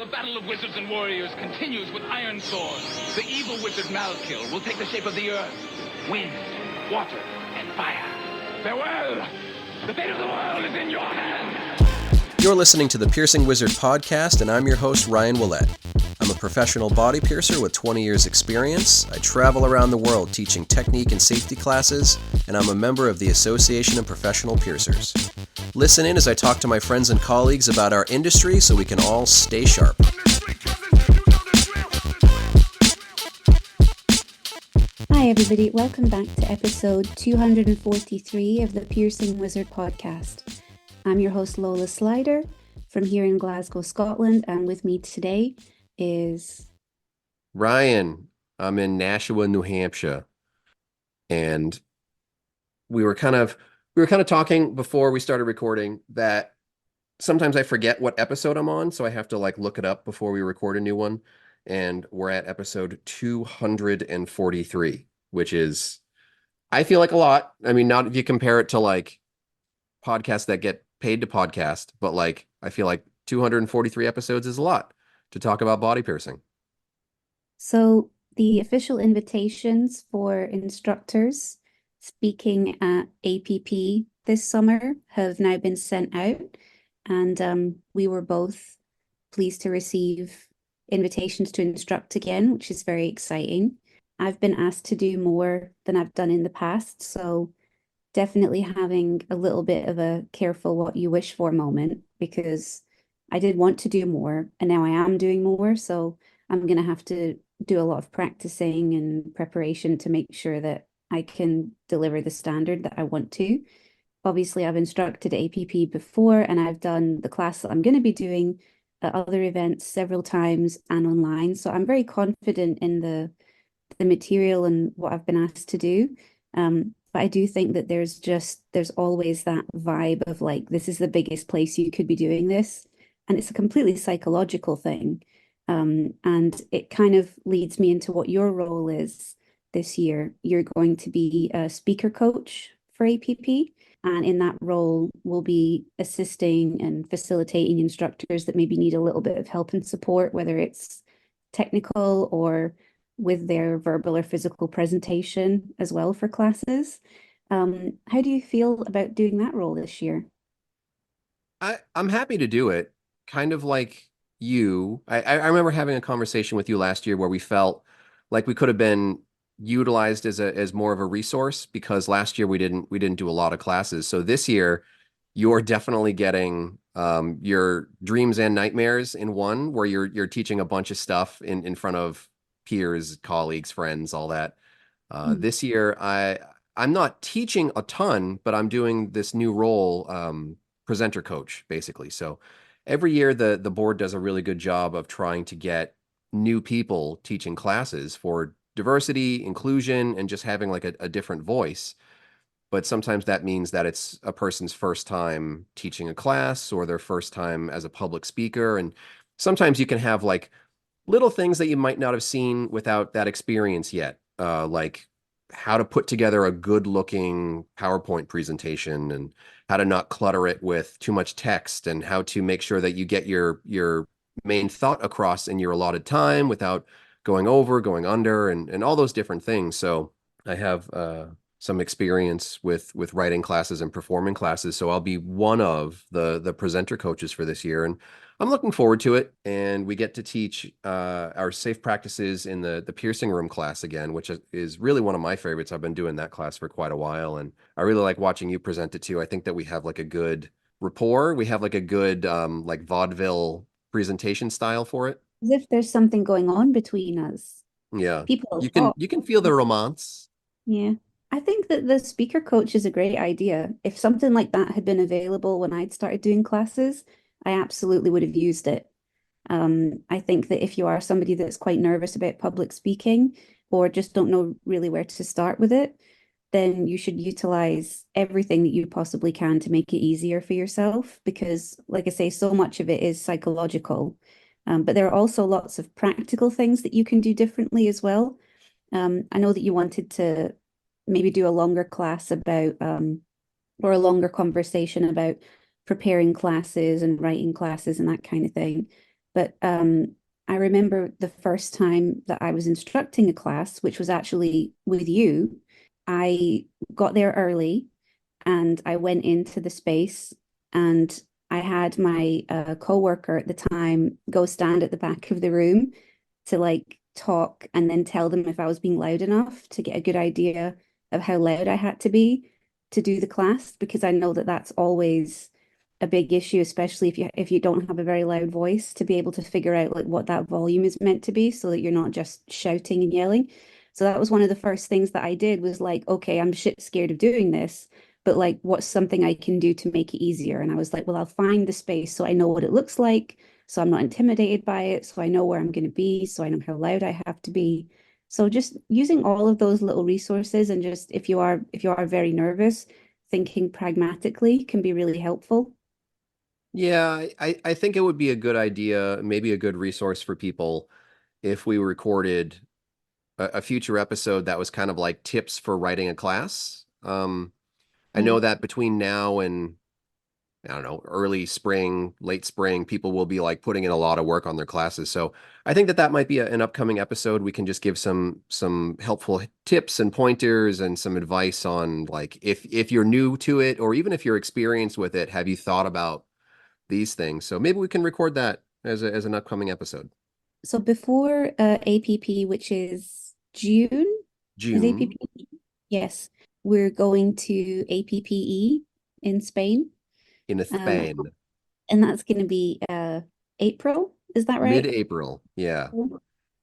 The battle of wizards and warriors continues with iron swords. The evil wizard Malkill will take the shape of the earth, wind, water, and fire. Farewell! The fate of the world is in your hands! You're listening to the Piercing Wizard podcast, and I'm your host, Ryan Willett. I'm a professional body piercer with 20 years experience. I travel around the world teaching technique and safety classes, and I'm a member of the Association of Professional Piercers. Listen in as I talk to my friends and colleagues about our industry so we can all stay sharp. Hi everybody, welcome back to episode 243 of the Piercing Wizard podcast. I'm your host Lola Slider from here in Glasgow, Scotland, and with me today is Ryan. I'm in Nashua, New Hampshire, and we were kind of talking before we started recording that sometimes I forget what episode I'm on, so I have to look it up before we record a new one. And we're at episode 243, which is, I feel like, a lot. I mean, not if you compare it to podcasts that get paid to podcast, but I feel like 243 episodes is a lot to talk about body piercing. So the official invitations for instructors speaking at APP this summer have now been sent out, and we were both pleased to receive invitations to instruct again, which is very exciting. I've been asked to do more than I've done in the past, so definitely having a little bit of a careful what you wish for moment, because I did want to do more and now I am doing more, so I'm going to have to do a lot of practicing and preparation to make sure that I can deliver the standard that I want to. Obviously, I've instructed APP before, and I've done the class that I'm going to be doing at other events several times and online. So I'm very confident in the material and what I've been asked to do. But I do think that there's always that vibe of this is the biggest place you could be doing this. And it's a completely psychological thing. And it kind of leads me into what your role is this year. You're going to be a speaker coach for APP. And in that role, we'll be assisting and facilitating instructors that maybe need a little bit of help and support, whether it's technical or with their verbal or physical presentation as well for classes. How do you feel about doing that role this year? I'm happy to do it. Kind of like you. I remember having a conversation with you last year where we felt like we could have been utilized as more of a resource, because last year we didn't do a lot of classes. So this year you're definitely getting your dreams and nightmares in one, where you're teaching a bunch of stuff in front of peers, colleagues, friends, all that. This year I'm not teaching a ton, but I'm doing this new role, presenter coach, basically. So every year the board does a really good job of trying to get new people teaching classes for diversity, inclusion, and just having a different voice. But sometimes that means that it's a person's first time teaching a class or their first time as a public speaker. And sometimes you can have little things that you might not have seen without that experience yet, like how to put together a good looking PowerPoint presentation, and how to not clutter it with too much text, and how to make sure that you get your main thought across in your allotted time without going over, going under, and all those different things. So I have some experience with writing classes and performing classes. So I'll be one of the presenter coaches for this year, and I'm looking forward to it. And we get to teach our safe practices in the piercing room class again, which is really one of my favorites. I've been doing that class for quite a while, and I really like watching you present it too. I think that we have a good rapport. We have a good vaudeville presentation style for it. As if there's something going on between us. Yeah. People You talk. can feel the romance. Yeah. I think that the speaker coach is a great idea. If something like that had been available when I'd started doing classes, I absolutely would have used it. I think that if you are somebody that's quite nervous about public speaking, or just don't know really where to start with it, then you should utilize everything that you possibly can to make it easier for yourself. Because, like I say, so much of it is psychological. But there are also lots of practical things that you can do differently as well. I know that you wanted to maybe do a longer class about, or a longer conversation about preparing classes and writing classes and that kind of thing. But I remember the first time that I was instructing a class, which was actually with you. I got there early and I went into the space and I had my co-worker at the time go stand at the back of the room to like talk and then tell them if I was being loud enough to get a good idea of how loud I had to be to do the class because I know that that's always a big issue, especially if you don't have a very loud voice to be able to figure out like what that volume is meant to be so that you're not just shouting and yelling. So that was one of the first things that I did was like, okay, I'm shit scared of doing this, but like what's something I can do to make it easier? And I was like, well, I'll find the space so I know what it looks like, so I'm not intimidated by it, so I know where I'm going to be, so I know how loud I have to be. So just using all of those little resources and just if you are very nervous, thinking pragmatically can be really helpful. Yeah, I think it would be a good idea, maybe a good resource for people if we recorded a future episode that was kind of like tips for writing a class. I know Mm. that between now and I don't know, early spring, late spring, people will be like putting in a lot of work on their classes. So I think that that might be an upcoming episode. We can just give some helpful tips and pointers and some advice on like if you're new to it or even if you're experienced with it, have you thought about these things? So maybe we can record that as an upcoming episode. So before APP, which is June, is June APP? Yes, we're going to APPE in Spain. in Um, Spain, and that's going to be April. Is that right? mid-April. Yeah.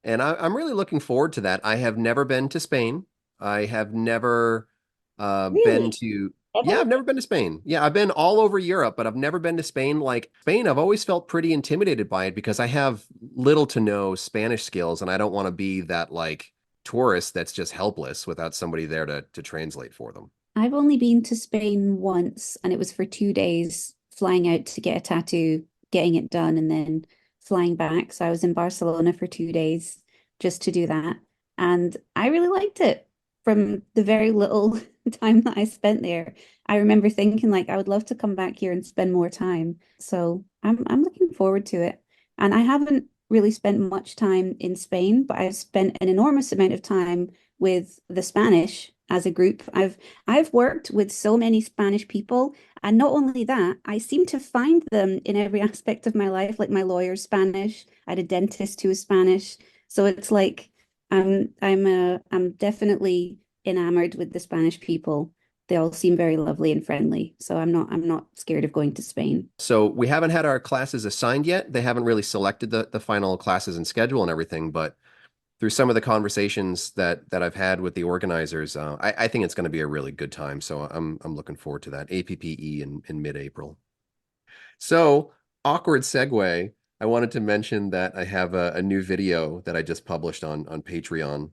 And I'm really looking forward to that. I have never been to Spain. I have never been Really? to, yeah, Ever? I've never been to Spain. Yeah, I've been all over Europe, but I've never been to Spain. Like Spain, I've always felt pretty intimidated by it because I have little to no Spanish skills, and I don't want to be that like tourist that's just helpless without somebody there to translate for them. I've only been to Spain once, and it was for 2 days, flying out to get a tattoo, getting it done, and then flying back. So I was in Barcelona for 2 days just to do that. And I really liked it from the very little time that I spent there. I remember thinking like I would love to come back here and spend more time. So I'm looking forward to it. And I haven't really spent much time in Spain, but I've spent an enormous amount of time with the Spanish as a group. I've worked with so many Spanish people, and not only that, I seem to find them in every aspect of my life. Like my lawyer's Spanish, I had a dentist who was Spanish, so it's like I'm definitely enamored with the Spanish people. They all seem very lovely and friendly, so I'm not scared of going to Spain. So we haven't had our classes assigned yet. They haven't really selected the final classes and schedule and everything, but through some of the conversations that I've had with the organizers, I think it's going to be a really good time. So I'm looking forward to that APPE in mid-April. So awkward segue. I wanted to mention that I have a new video that I just published on Patreon.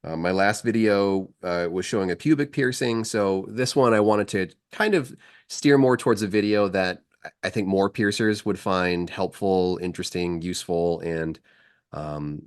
My last video was showing a pubic piercing. So this one I wanted to kind of steer more towards a video that I think more piercers would find helpful, interesting, useful, and um,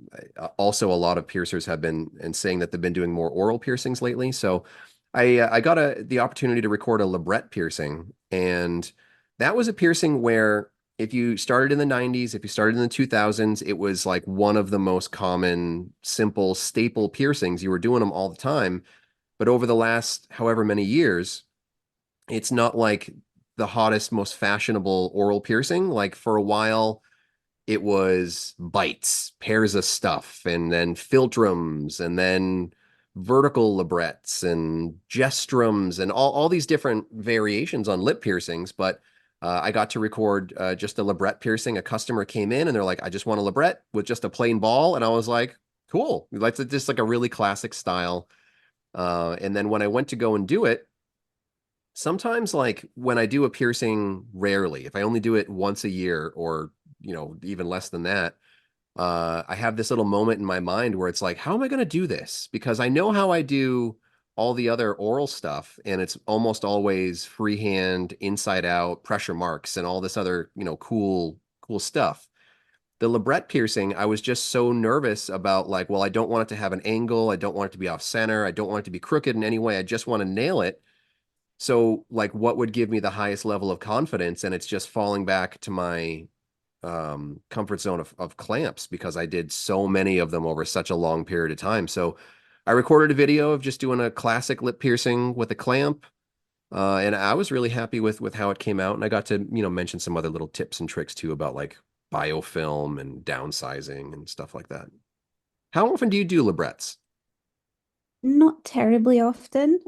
also a lot of piercers have been and saying that they've been doing more oral piercings lately. So I got the opportunity to record a labret piercing, and that was a piercing where if you started in the 90s, if you started in the 2000s, it was like one of the most common, simple, staple piercings. You were doing them all the time. But over the last however many years, it's not like the hottest, most fashionable oral piercing. Like for a while, it was bites, pairs of stuff, and then philtrums, and then vertical librets and gestrums, and all these different variations on lip piercings. But I got to record just a libret piercing. A customer came in and they're like, I just want a libret with just a plain ball. And I was like, cool. That's just like a really classic style. And then when I went to go and do it, sometimes like when I do a piercing rarely, if I only do it once a year or, even less than that, I have this little moment in my mind where it's like, how am I going to do this? Because I know how I do all the other oral stuff, and it's almost always freehand, inside out, pressure marks, and all this other, cool stuff. The labret piercing, I was just so nervous about like, well, I don't want it to have an angle. I don't want it to be off center. I don't want it to be crooked in any way. I just want to nail it. So, like, what would give me the highest level of confidence? And it's just falling back to my comfort zone of clamps because I did so many of them over such a long period of time. So I recorded a video of just doing a classic lip piercing with a clamp. And I was really happy with how it came out. And I got to, mention some other little tips and tricks too about like biofilm and downsizing and stuff like that. How often do you do librets? Not terribly often,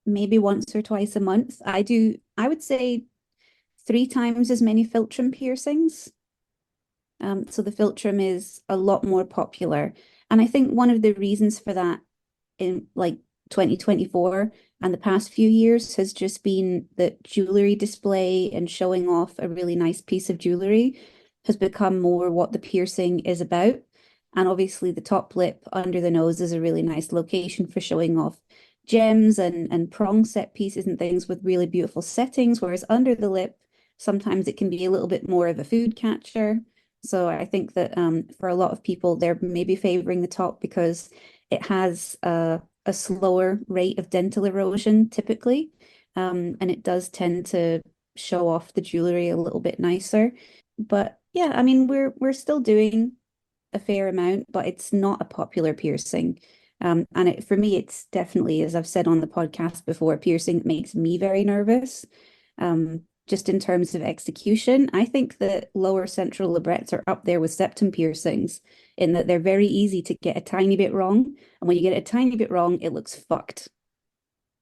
maybe once or twice a month. I would say 3 times as many philtrum piercings. So the philtrum is a lot more popular. And I think one of the reasons for that in like 2024 and the past few years has just been that jewelry display and showing off a really nice piece of jewelry has become more what the piercing is about. And obviously, the top lip under the nose is a really nice location for showing off gems and prong set pieces and things with really beautiful settings. Whereas under the lip, sometimes it can be a little bit more of a food catcher. So I think that for a lot of people, they're maybe favoring the top because it has a slower rate of dental erosion typically, and it does tend to show off the jewelry a little bit nicer. But yeah, I mean, we're still doing a fair amount, but it's not a popular piercing. And for me, it's definitely, as I've said on the podcast before, piercing that makes me very nervous. Just in terms of execution, I think that lower central labrets are up there with septum piercings in that they're very easy to get a tiny bit wrong. And when you get it a tiny bit wrong, it looks fucked.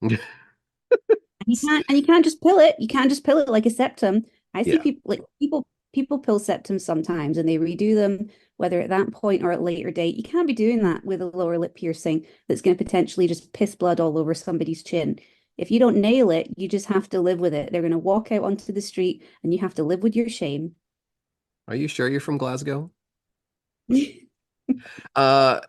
And you can't just pill it. You can't just pill it like a septum. I see Yeah. people pill septums sometimes and they redo them, whether at that point or at a later date. You can't be doing that with a lower lip piercing that's going to potentially just piss blood all over somebody's chin. If you don't nail it, you just have to live with it. They're going to walk out onto the street and you have to live with your shame. Are you sure you're from Glasgow? Uh,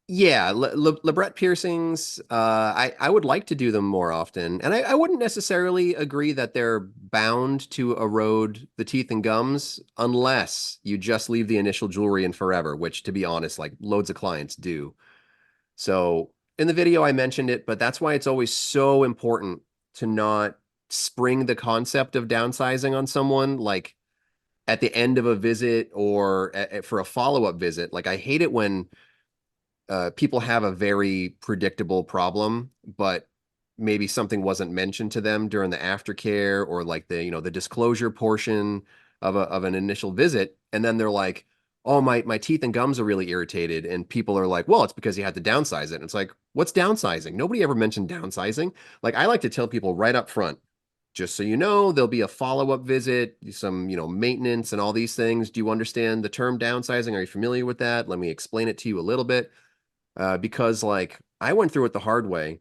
Yeah, labret piercings. I would like to do them more often, and I wouldn't necessarily agree that they're bound to erode the teeth and gums unless you just leave the initial jewelry in forever, which, to be honest, like loads of clients do. So in the video, I mentioned it, but that's why it's always so important to not spring the concept of downsizing on someone, like at the end of a visit or for a follow-up visit. Like I hate it when people have a very predictable problem, but maybe something wasn't mentioned to them during the aftercare or like the disclosure portion of an initial visit, and then they're like, "Oh, my teeth and gums are really irritated," and people are like, "Well, it's because you had to downsize it." And it's like, what's downsizing? Nobody ever mentioned downsizing. Like I like to tell people right up front, just so you know, there'll be a follow-up visit, some, maintenance and all these things. Do you understand the term downsizing? Are you familiar with that? Let me explain it to you a little bit. Because like I went through it the hard way.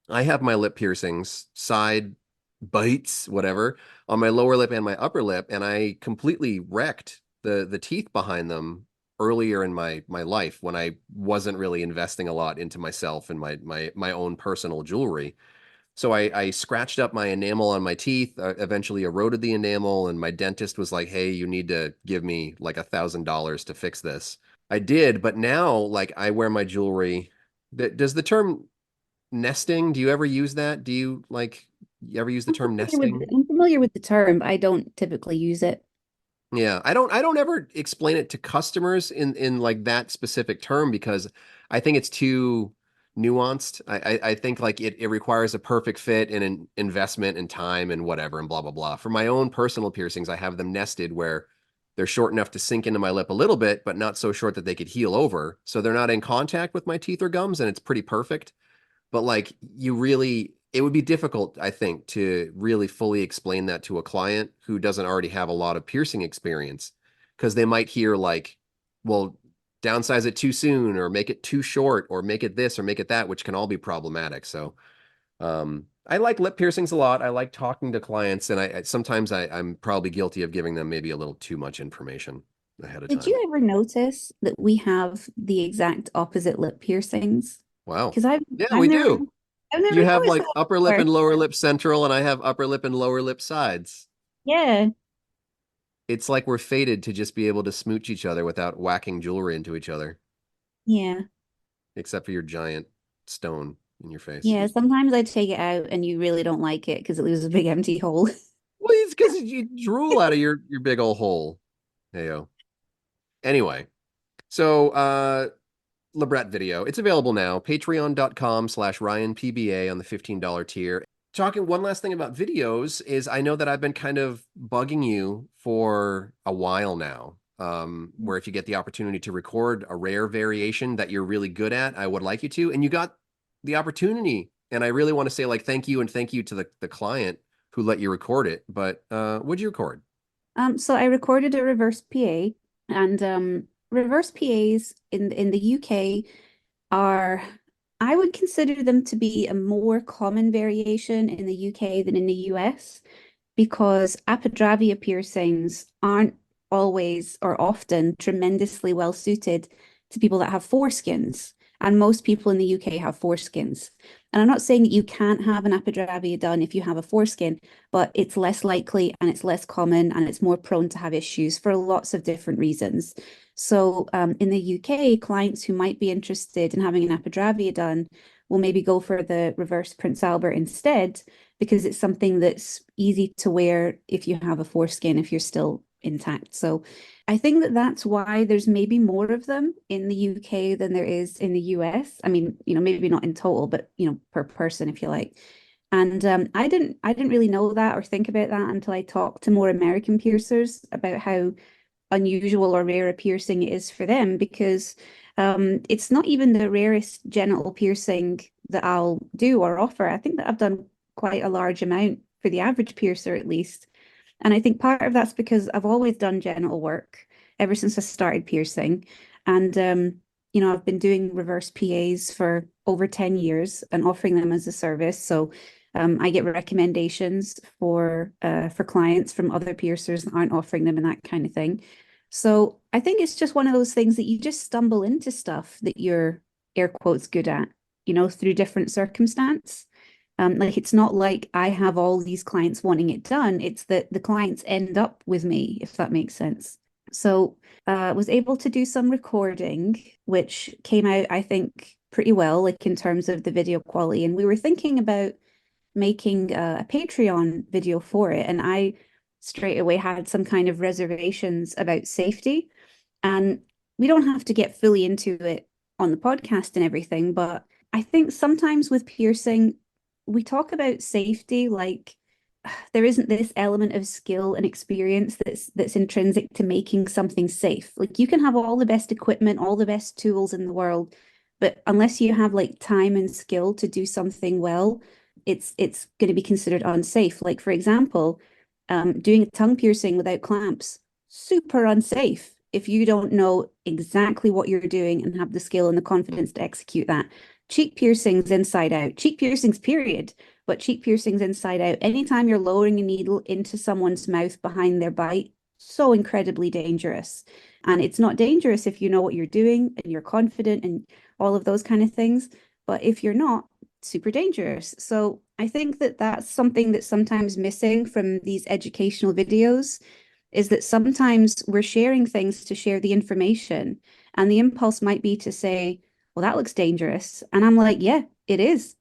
I have my lip piercings, side bites, whatever, on my lower lip and my upper lip, and I completely wrecked the teeth behind them earlier in my life when I wasn't really investing a lot into myself and my own personal jewelry. So I scratched up my enamel on my teeth, eventually eroded the enamel, and my dentist was like, "Hey, you need to give me like $1,000 to fix this." I did, but now like I wear my jewelry. Does the term nesting, do you ever use that? Do you like you ever use the term nesting? I'm familiar with the term. I don't typically use it. Yeah, I don't ever explain it to customers in like that specific term because I think it's too nuanced. I think like it requires a perfect fit and an investment and time and whatever and blah blah blah. For my own personal piercings, I have them nested where they're short enough to sink into my lip a little bit, but not so short that they could heal over. So they're not in contact with my teeth or gums, and it's pretty perfect. But like it would be difficult, I think, to really fully explain that to a client who doesn't already have a lot of piercing experience because they might hear like, well, downsize it too soon or make it too short or make it this or make it that, which can all be problematic. So I like lip piercings a lot. I like talking to clients, and sometimes I'm probably guilty of giving them maybe a little too much information ahead of Did time. you ever notice that we have the exact opposite lip piercings? Wow. Because I've Yeah, I've we never do. I've never You have noticed like that upper lip before. and lower lip central, and I have upper lip and lower lip sides. Yeah, It's like we're fated to just be able to smooch each other without whacking jewelry into each other, yeah, except for your giant stone in your face. yeah. Sometimes I take it out and you really don't like it because it leaves a big empty hole. Well, it's because you drool out of your big old hole. Heyo. Anyway, so labret video. It's available now. Patreon.com/RyanPBA on the $15 tier. Talking one last thing about videos is I know that I've been kind of bugging you for a while now. Where if you get the opportunity to record a rare variation that you're really good at, I would like you to. And you got the opportunity. And I really want to say like thank you and thank you to the client who let you record it. But what'd you record? So I recorded a reverse PA, and reverse PAs in the UK are, I would consider them to be a more common variation in the UK than in the US, because apodravia piercings aren't always or often tremendously well suited to people that have foreskins. And most people in the UK have foreskins. And I'm not saying that you can't have an apodravia done if you have a foreskin, but it's less likely and it's less common and it's more prone to have issues for lots of different reasons. So in the UK, clients who might be interested in having an apodravia done will maybe go for the reverse Prince Albert instead, because it's something that's easy to wear if you have a foreskin, if you're still intact. So I think that that's why there's maybe more of them in the UK than there is in the US. I mean, maybe not in total, but per person, if you like. And I didn't really know that or think about that until I talked to more American piercers about how unusual or rare a piercing it is for them, because it's not even the rarest genital piercing that I'll do or offer. I think that I've done quite a large amount for the average piercer, at least. And I think part of that's because I've always done genital work ever since I started piercing. And, I've been doing reverse PAs for over 10 years and offering them as a service. So I get recommendations for clients from other piercers that aren't offering them and that kind of thing. So I think it's just one of those things that you just stumble into stuff that you're air quotes good at, through different circumstance. Like it's not like I have all these clients wanting it done. It's that the clients end up with me, if that makes sense. So was able to do some recording, which came out, I think, pretty well, like in terms of the video quality. And we were thinking about making a Patreon video for it. And I straight away had some kind of reservations about safety. And we don't have to get fully into it on the podcast and everything, but I think sometimes with piercing, we talk about safety like there isn't this element of skill and experience that's intrinsic to making something safe. Like you can have all the best equipment, all the best tools in the world, but unless you have like time and skill to do something well, it's going to be considered unsafe. Like for example, doing a tongue piercing without clamps, super unsafe if you don't know exactly what you're doing and have the skill and the confidence to execute that. Cheek piercings inside out, cheek piercings, period, but cheek piercings inside out. Anytime you're lowering a needle into someone's mouth behind their bite, so incredibly dangerous. And it's not dangerous if you know what you're doing and you're confident and all of those kind of things. But if you're not, super dangerous. So I think that that's something that's sometimes missing from these educational videos, is that sometimes we're sharing things to share the information, and the impulse might be to say, well, that looks dangerous. And I'm like, yeah, it is.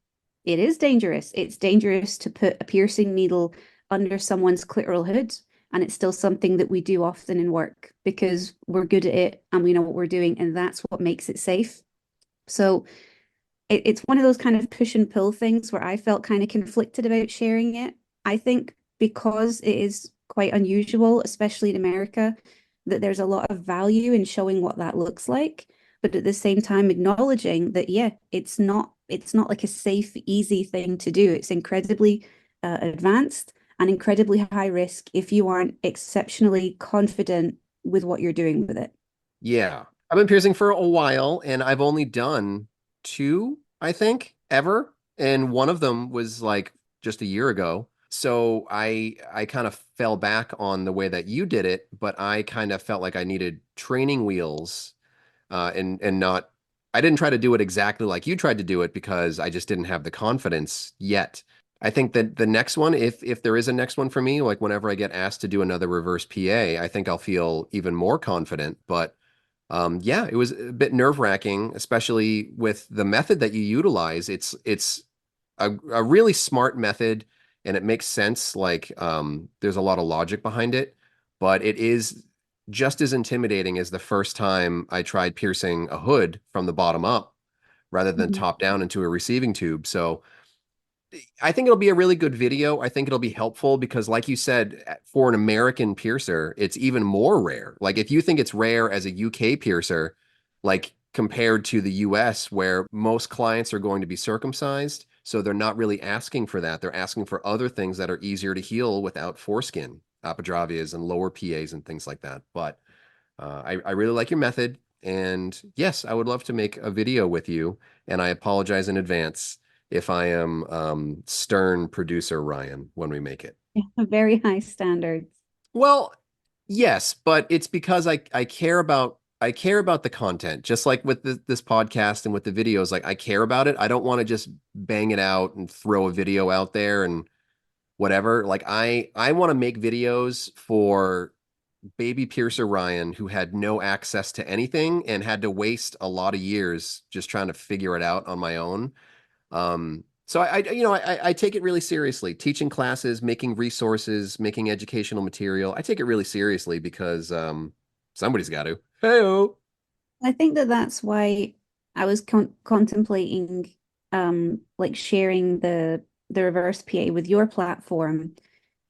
It is dangerous. It's dangerous to put a piercing needle under someone's clitoral hood. And it's still something that we do often in work because we're good at it and we know what we're doing. And that's what makes it safe. So it's one of those kind of push and pull things where I felt kind of conflicted about sharing it. I think because it is quite unusual, especially in America, that there's a lot of value in showing what that looks like, but at the same time acknowledging that, yeah, it's not like a safe, easy thing to do. It's incredibly advanced and incredibly high risk if you aren't exceptionally confident with what you're doing with it. Yeah. I've been piercing for a while and I've only done two, I think, ever. And one of them was like just a year ago. So I kind of fell back on the way that you did it, but I kind of felt like I needed training wheels and not I didn't try to do it exactly like you tried to do it because I just didn't have the confidence yet. I think that the next one, if there is a next one for me, like whenever I get asked to do another reverse PA, I think I'll feel even more confident. But yeah, it was a bit nerve-wracking, especially with the method that you utilize. It's a really smart method and it makes sense. Like there's a lot of logic behind it, but it is just as intimidating as the first time I tried piercing a hood from the bottom up rather than Mhm. top down into a receiving tube. So I think it'll be a really good video. I think it'll be helpful because, like you said, for an American piercer, it's even more rare. Like, if you think it's rare as a UK piercer, like compared to the US, where most clients are going to be circumcised, so they're not really asking for that. They're asking for other things that are easier to heal without foreskin, apodravias and lower PAs and things like that. But I really like your method. And yes, I would love to make a video with you. And I apologize in advance if I am stern producer Ryan when we make it. Very high standards. Well, yes, but it's because I care about the content. Just like with this podcast and with the videos, like I care about it. I don't want to just bang it out and throw a video out there and whatever. Like I want to make videos for baby piercer Ryan who had no access to anything and had to waste a lot of years just trying to figure it out on my own. So I take it really seriously. Teaching classes, making resources, making educational material. I take it really seriously because somebody's got to. Hey-o. I think that that's why I was contemplating like sharing the reverse PA with your platform,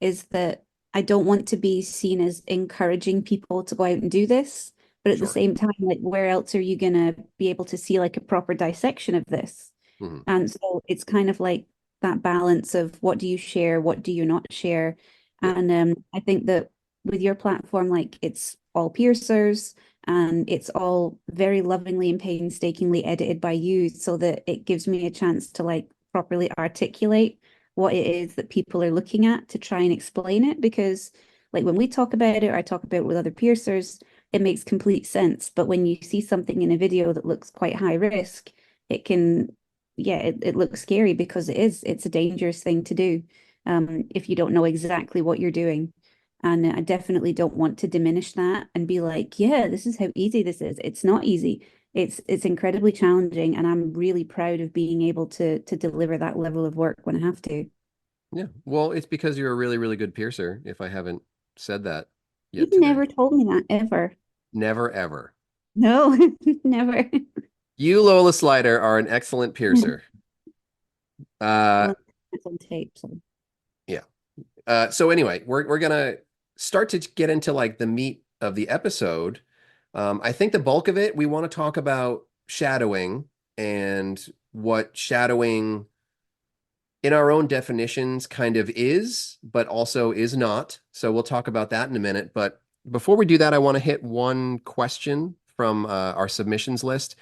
is that I don't want to be seen as encouraging people to go out and do this, but at the Sure. same time, like where else are you gonna be able to see like a proper dissection of this? Mhm. And so it's kind of like that balance of what do you share, what do you not share. Yeah. And I think that with your platform, like it's all piercers and it's all very lovingly and painstakingly edited by you so that it gives me a chance to like properly articulate what it is that people are looking at to try and explain it. Because like when we talk about it or I talk about it with other piercers, it makes complete sense. But when you see something in a video that looks quite high risk, it can yeah, it looks scary because it's a dangerous thing to do if you don't know exactly what you're doing. And I definitely don't want to diminish that and be like, yeah, this is how easy this is. It's not easy. It's incredibly challenging, and I'm really proud of being able to deliver that level of work when I have to. Yeah. Well, it's because you're a really, really good piercer, if I haven't said that You've yet never today. told me that ever. Never ever. No, never. You, Lola Slider, are an excellent piercer. Uh, Well, it's on tape, so. yeah. So anyway, we're gonna start to get into like the meat of the episode. I think the bulk of it, we want to talk about shadowing and what shadowing in our own definitions kind of is, but also is not. So we'll talk about that in a minute. But before we do that, I want to hit one question from our submissions list.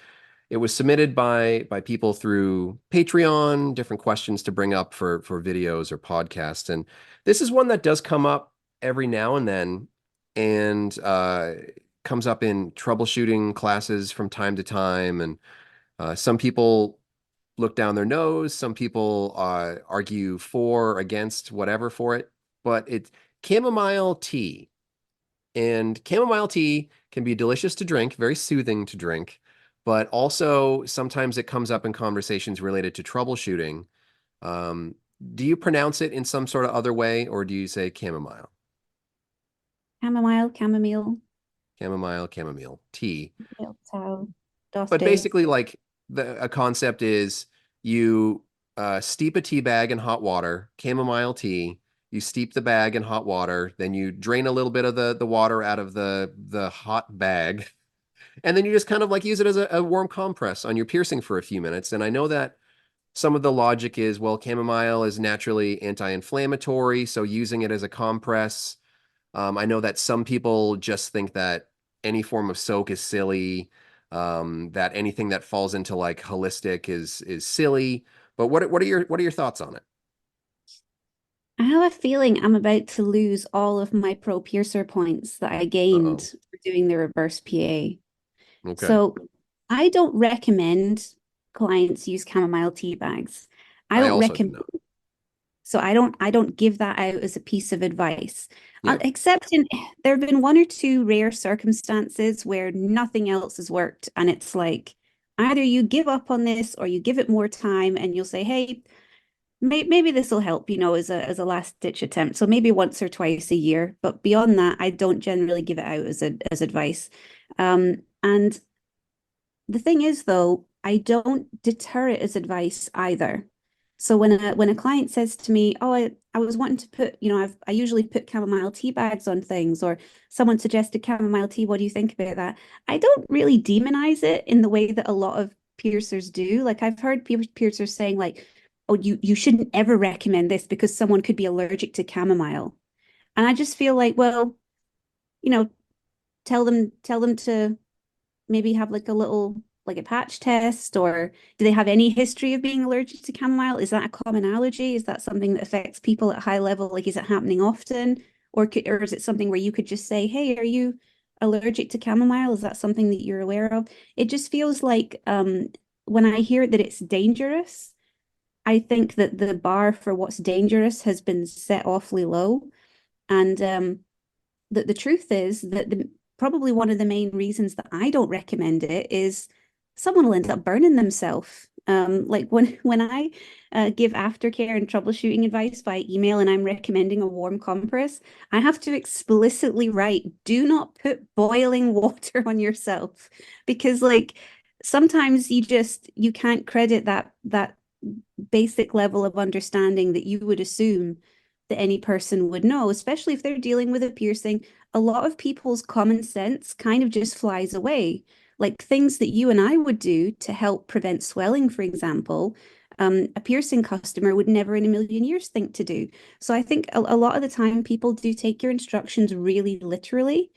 It was submitted by people through Patreon, different questions to bring up for videos or podcasts. And this is one that does come up every now and then and comes up in troubleshooting classes from time to time. And some people look down their nose, some people argue for or against whatever for it, but it's chamomile tea. And chamomile tea can be delicious to drink, very soothing to drink, but also sometimes it comes up in conversations related to troubleshooting. Um, do you pronounce it in some sort of other way, or do you say chamomile? Chamomile, chamomile, Chamomile, chamomile tea. tau, dos But days. basically, like a concept is you steep a tea bag in hot water, chamomile tea. You steep the bag in hot water, then you drain a little bit of the water out of the hot bag, and then you just kind of like use it as a warm compress on your piercing for a few minutes. And I know that some of the logic is, well, chamomile is naturally anti-inflammatory, so using it as a compress. I know that some people just think that any form of soak is silly, that anything that falls into like holistic is silly. But what are your thoughts on it? I have a feeling I'm about to lose all of my pro piercer points that I gained Uh-oh. for doing the reverse PA. Okay. So I don't recommend clients use chamomile tea bags. I I don't also do recommend, not. so I don't give that out as a piece of advice. Yeah. Except in there have been one or two rare circumstances where nothing else has worked, and it's like either you give up on this or you give it more time and you'll say, hey, maybe this will help, as a last ditch attempt. So maybe once or twice a year, but beyond that, I don't generally give it out as advice. And the thing is, though, I don't deter it as advice either. So when a client says to me, "Oh, I was wanting to put, I usually put chamomile tea bags on things," or someone suggested chamomile tea, what do you think about that? I don't really demonize it in the way that a lot of piercers do. Like I've heard piercers saying like, "Oh, you shouldn't ever recommend this because someone could be allergic to chamomile." And I just feel like, well, you know, tell them to maybe have like a little like a patch test, or do they have any history of being allergic to chamomile? Is that a common allergy? Is that something that affects people at high level? Like, is it happening often? Or is it something where you could just say, "Hey, are you allergic to chamomile? Is that something that you're aware of?" It just feels like when I hear that it's dangerous, I think that the bar for what's dangerous has been set awfully low. And the truth is that probably one of the main reasons that I don't recommend it is someone will end up burning themselves. Like when I give aftercare and troubleshooting advice by email and I'm recommending a warm compress, I have to explicitly write, "Do not put boiling water on yourself," because like sometimes you can't credit that basic level of understanding that you would assume that any person would know, especially if they're dealing with a piercing. A lot of people's common sense kind of just flies away. Like things that you and I would do to help prevent swelling, for example, a piercing customer would never in a million years think to do. So I think a lot of the time people do take your instructions really literally.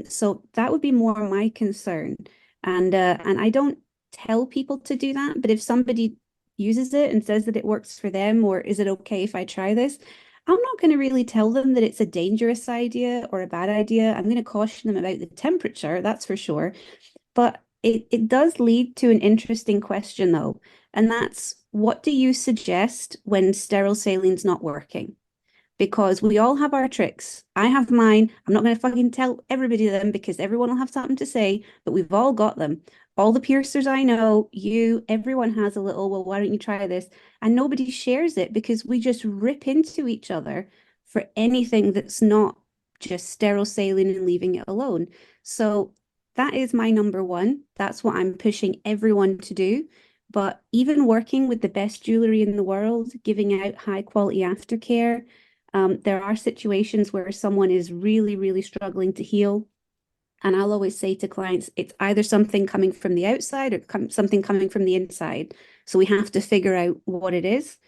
So that would be more my concern. And I don't tell people to do that, but if somebody uses it and says that it works for them, or is it okay if I try this? I'm not going to really tell them that it's a dangerous idea or a bad idea. I'm going to caution them about the temperature, that's for sure. But it does lead to an interesting question, though. And that's, what do you suggest when sterile saline's not working? Because we all have our tricks. I have mine. I'm not going to fucking tell everybody them because everyone will have something to say, but we've all got them. All the piercers I know, everyone has a little, "Well, why don't you try this?" And nobody shares it because we just rip into each other for anything that's not just sterile saline and leaving it alone. So that is my number one. That's what I'm pushing everyone to do. But even working with the best jewelry in the world, giving out high quality aftercare, there are situations where someone is really, really struggling to heal. And I'll always say to clients, it's either something coming from the outside or something coming from the inside. So we have to figure out what it is.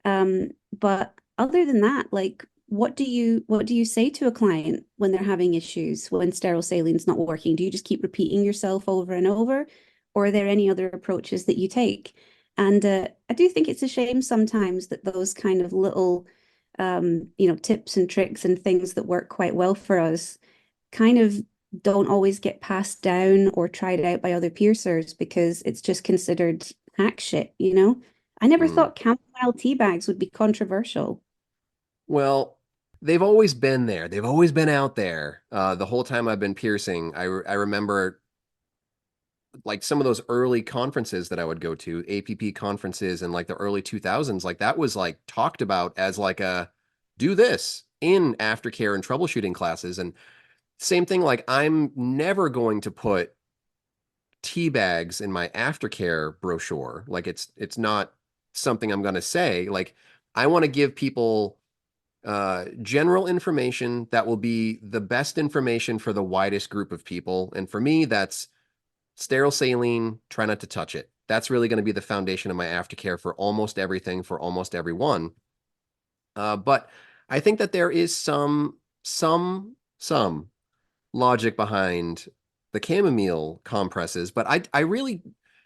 But other than that, like, what do you say to a client when they're having issues, when sterile saline's not working? Do you just keep repeating yourself over and over, or are there any other approaches that you take? And I do think it's a shame sometimes that those kind of little, tips and tricks and things that work quite well for us kind of don't always get passed down or tried out by other piercers because it's just considered hack shit. I never Hmm. thought chamomile tea bags would be controversial. Well, they've always been there. They've always been out there. The whole time I've been piercing, I remember like some of those early conferences that I would go to, APP conferences in like the early 2000s, like that was like talked about as like a do this in aftercare and troubleshooting classes. And same thing, like I'm never going to put tea bags in my aftercare brochure. Like it's not something I'm going to say. Like I want to give people general information that will be the best information for the widest group of people. And for me, that's sterile saline, try not to touch it. That's really going to be the foundation of my aftercare for almost everything, for almost everyone. But I think that there is some logic behind the chamomile compresses, but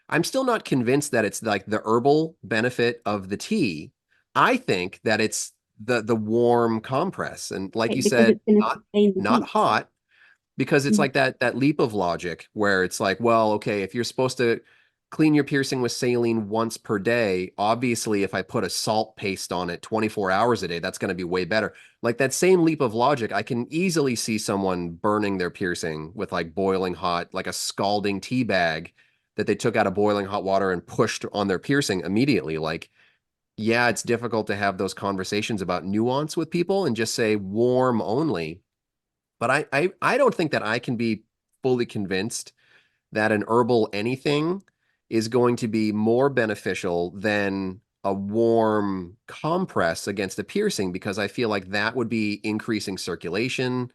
I'm still not convinced that it's like the herbal benefit of the tea. I think that it's the warm compress, and like you Right, because said, it's going to not sustain the not heat. hot, because it's Mhm. like that leap of logic where it's like, well, okay, if you're supposed to clean your piercing with saline once per day, obviously if I put a salt paste on it 24 hours a day, that's going to be way better. Like that same leap of logic, I can easily see someone burning their piercing with like boiling hot, like a scalding tea bag that they took out of boiling hot water and pushed on their piercing immediately. Like yeah, it's difficult to have those conversations about nuance with people and just say warm only. But I don't think that I can be fully convinced that an herbal anything is going to be more beneficial than a warm compress against a piercing because I feel like that would be increasing circulation,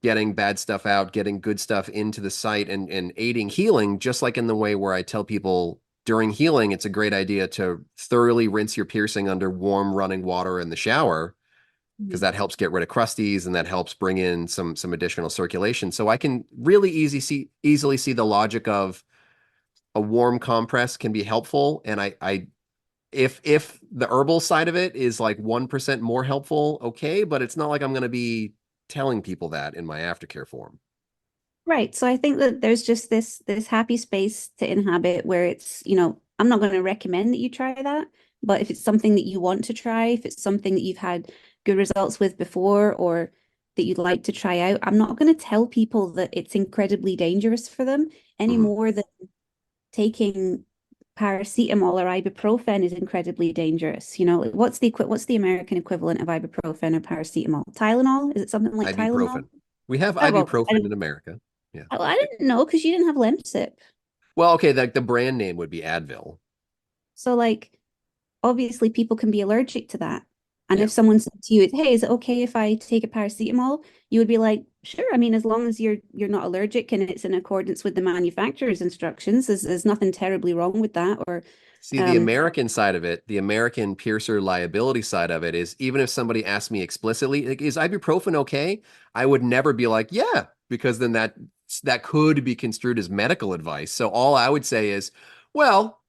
getting bad stuff out, getting good stuff into the site and aiding healing, just like in the way where I tell people during healing, it's a great idea to thoroughly rinse your piercing under warm running water in the shower because Mhm. that helps get rid of crusties and that helps bring in some additional circulation. So I can really easily see the logic of a warm compress can be helpful. And I if the herbal side of it is like 1% more helpful, okay, but it's not like I'm going to be telling people that in my aftercare form. Right. So I think that there's just this happy space to inhabit where it's, I'm not going to recommend that you try that, but if it's something that you want to try, if it's something that you've had good results with before or that you'd like to try out, I'm not going to tell people that it's incredibly dangerous for them any Mhm. more than taking paracetamol or ibuprofen is incredibly dangerous. Like, what's the American equivalent of ibuprofen or paracetamol? Tylenol? Is it something like Tylenol? Ibuprofen. We have Oh, well, ibuprofen in America. Yeah. I didn't know because you didn't have Lemsip. Well, okay, the brand name would be Advil. So, like, obviously, people can be allergic to that. And Yeah. if someone said to you, "Hey, is it okay if I take a paracetamol?" You would be like, "Sure." I mean, as long as you're not allergic and it's in accordance with the manufacturer's instructions, there's nothing terribly wrong with that. Or, See, the um, American side of it, the American piercer liability side of it is even if somebody asked me explicitly, like, is ibuprofen okay? I would never be like, yeah, because then that could be construed as medical advice. So all I would say is, well,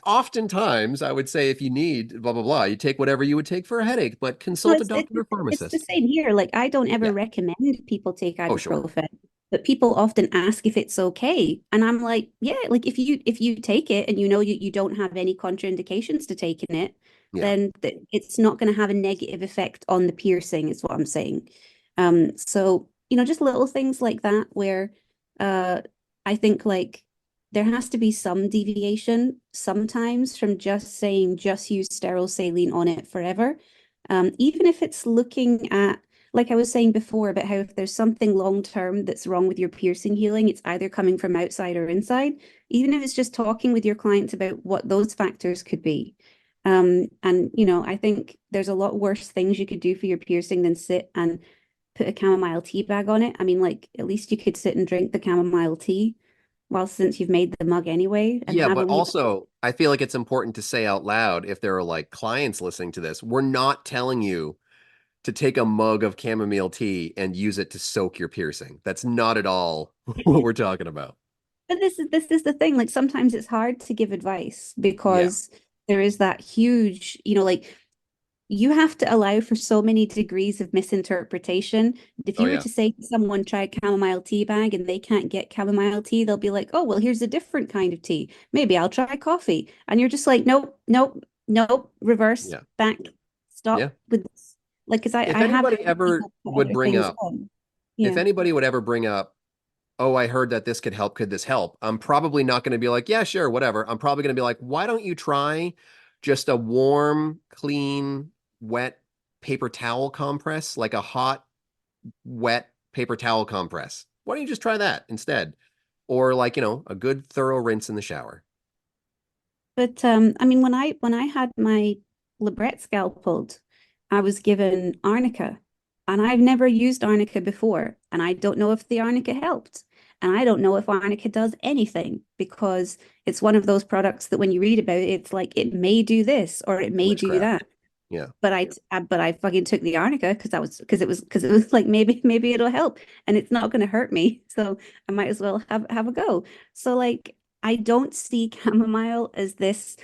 oftentimes I would say if you need blah blah blah, you take whatever you would take for a headache, but No, consult a doctor or it's the pharmacist. same here. Like, I don't ever Yeah. recommend people take Oh, sure. ibuprofen, but people often ask if it's okay. And I'm like, yeah, like if you take it and you don't have any contraindications to taking it, Yeah. then it's not going to have a negative effect on the piercing, is what I'm saying. So, just little things like that where uh I think like there has to be some deviation sometimes from just saying just use sterile saline on it forever. Even if it's looking at, like I was saying before, about how if there's something long term that's wrong with your piercing healing, it's either coming from outside or inside, even if it's just talking with your clients about what those factors could be. And, I think there's a lot worse things you could do for your piercing than sit and put a chamomile tea bag on it. I mean, like, at least you could sit and drink the chamomile tea, well, since you've made the mug anyway, and Yeah, have a but wee. also I feel like it's important to say out loud if there are like clients listening to this, we're not telling you to take a mug of chamomile tea and use it to soak your piercing. That's not at all what we're talking about. But this is the thing. Like sometimes it's hard to give advice Yeah. because there is that huge, like you have to allow for so many degrees of misinterpretation. If Oh you were yeah. to say to someone try chamomile tea bag and they can't get chamomile tea, they'll be like, "Oh, well, here's a different kind of tea. Maybe I'll try coffee." And you're just like, "Nope, nope, nope, reverse, Yeah. back, Yeah. stop with this." Like, because If I have anybody heard ever people put would other bring things up, on. if Yeah. anybody would ever bring up, oh, I heard that this could help, could this help? I'm probably not going to be like, yeah, sure, whatever. I'm probably going to be like, why don't you try just a warm, clean, wet paper towel compress, like a hot, wet paper towel compress? Why don't you just try that instead? Or like, a good thorough rinse in the shower. But I mean, when I had my labret scalpeled, I was given arnica, and I've never used arnica before, and I don't know if the arnica helped, and I don't know if arnica does anything because it's one of those products that when you read about it, it's like it may do this or it may do Witchcraft. that. Yeah. But I fucking took the arnica because it was like maybe it'll help, and it's not going to hurt me, so I might as well have a go. So like I don't see chamomile as this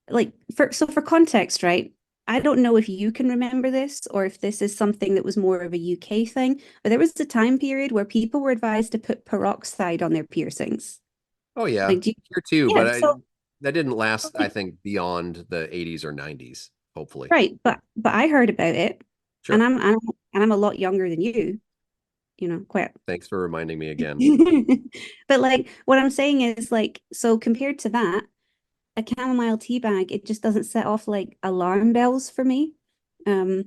like for context, right? I don't know if you can remember this or if this is something that was more of a UK thing, but there was a time period where people were advised to put peroxide on their piercings. Oh yeah. Like, do you, Here too, yeah, but so that didn't last, I think, beyond the 80s or 90s, hopefully. right, but I heard about it, and Sure. I'm a lot younger than you, quite. Thanks for reminding me again. But like what I'm saying is like so compared to that, a chamomile tea bag, it just doesn't set off like alarm bells for me. Um,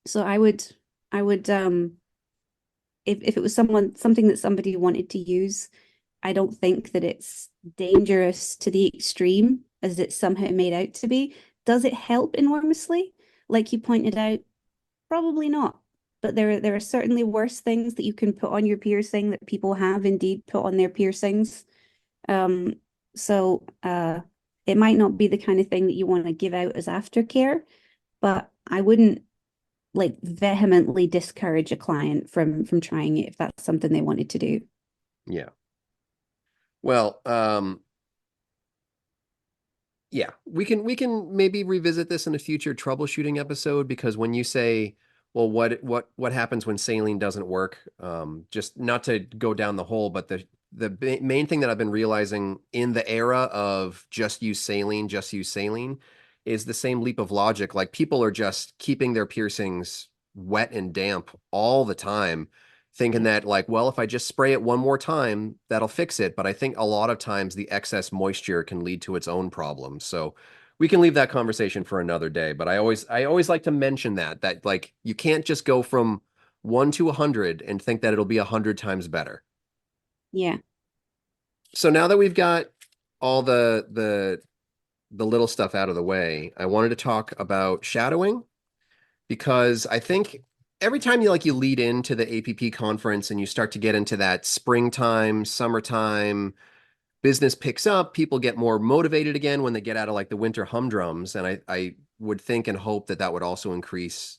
so I would if it was something that somebody wanted to use, I don't think that it's dangerous to the extreme as it's somehow made out to be. Does it help enormously? Like you pointed out, probably not. But there are certainly worse things that you can put on your piercing that people have indeed put on their piercings. Um, so it might not be the kind of thing that you want to give out as aftercare, but I wouldn't like vehemently discourage a client from trying it if that's something they wanted to do. Yeah. Well, yeah, we can maybe revisit this in a future troubleshooting episode because when you say, well, what happens when saline doesn't work? Just not to go down the hole, but the main thing that I've been realizing in the era of just use saline, is the same leap of logic. Like people are just keeping their piercings wet and damp all the time, thinking that like, well, if I just spray it one more time, that'll fix it. But I think a lot of times the excess moisture can lead to its own problems. So we can leave that conversation for another day. But I always like to mention that like you can't just go from 1 to 100 and think that it'll be 100 times better. Yeah. So now that we've got all the little stuff out of the way, I wanted to talk about shadowing because I think every time you lead into the APP conference and you start to get into that springtime, summertime, business picks up, people get more motivated again when they get out of like the winter humdrums. And I would think and hope that that would also increase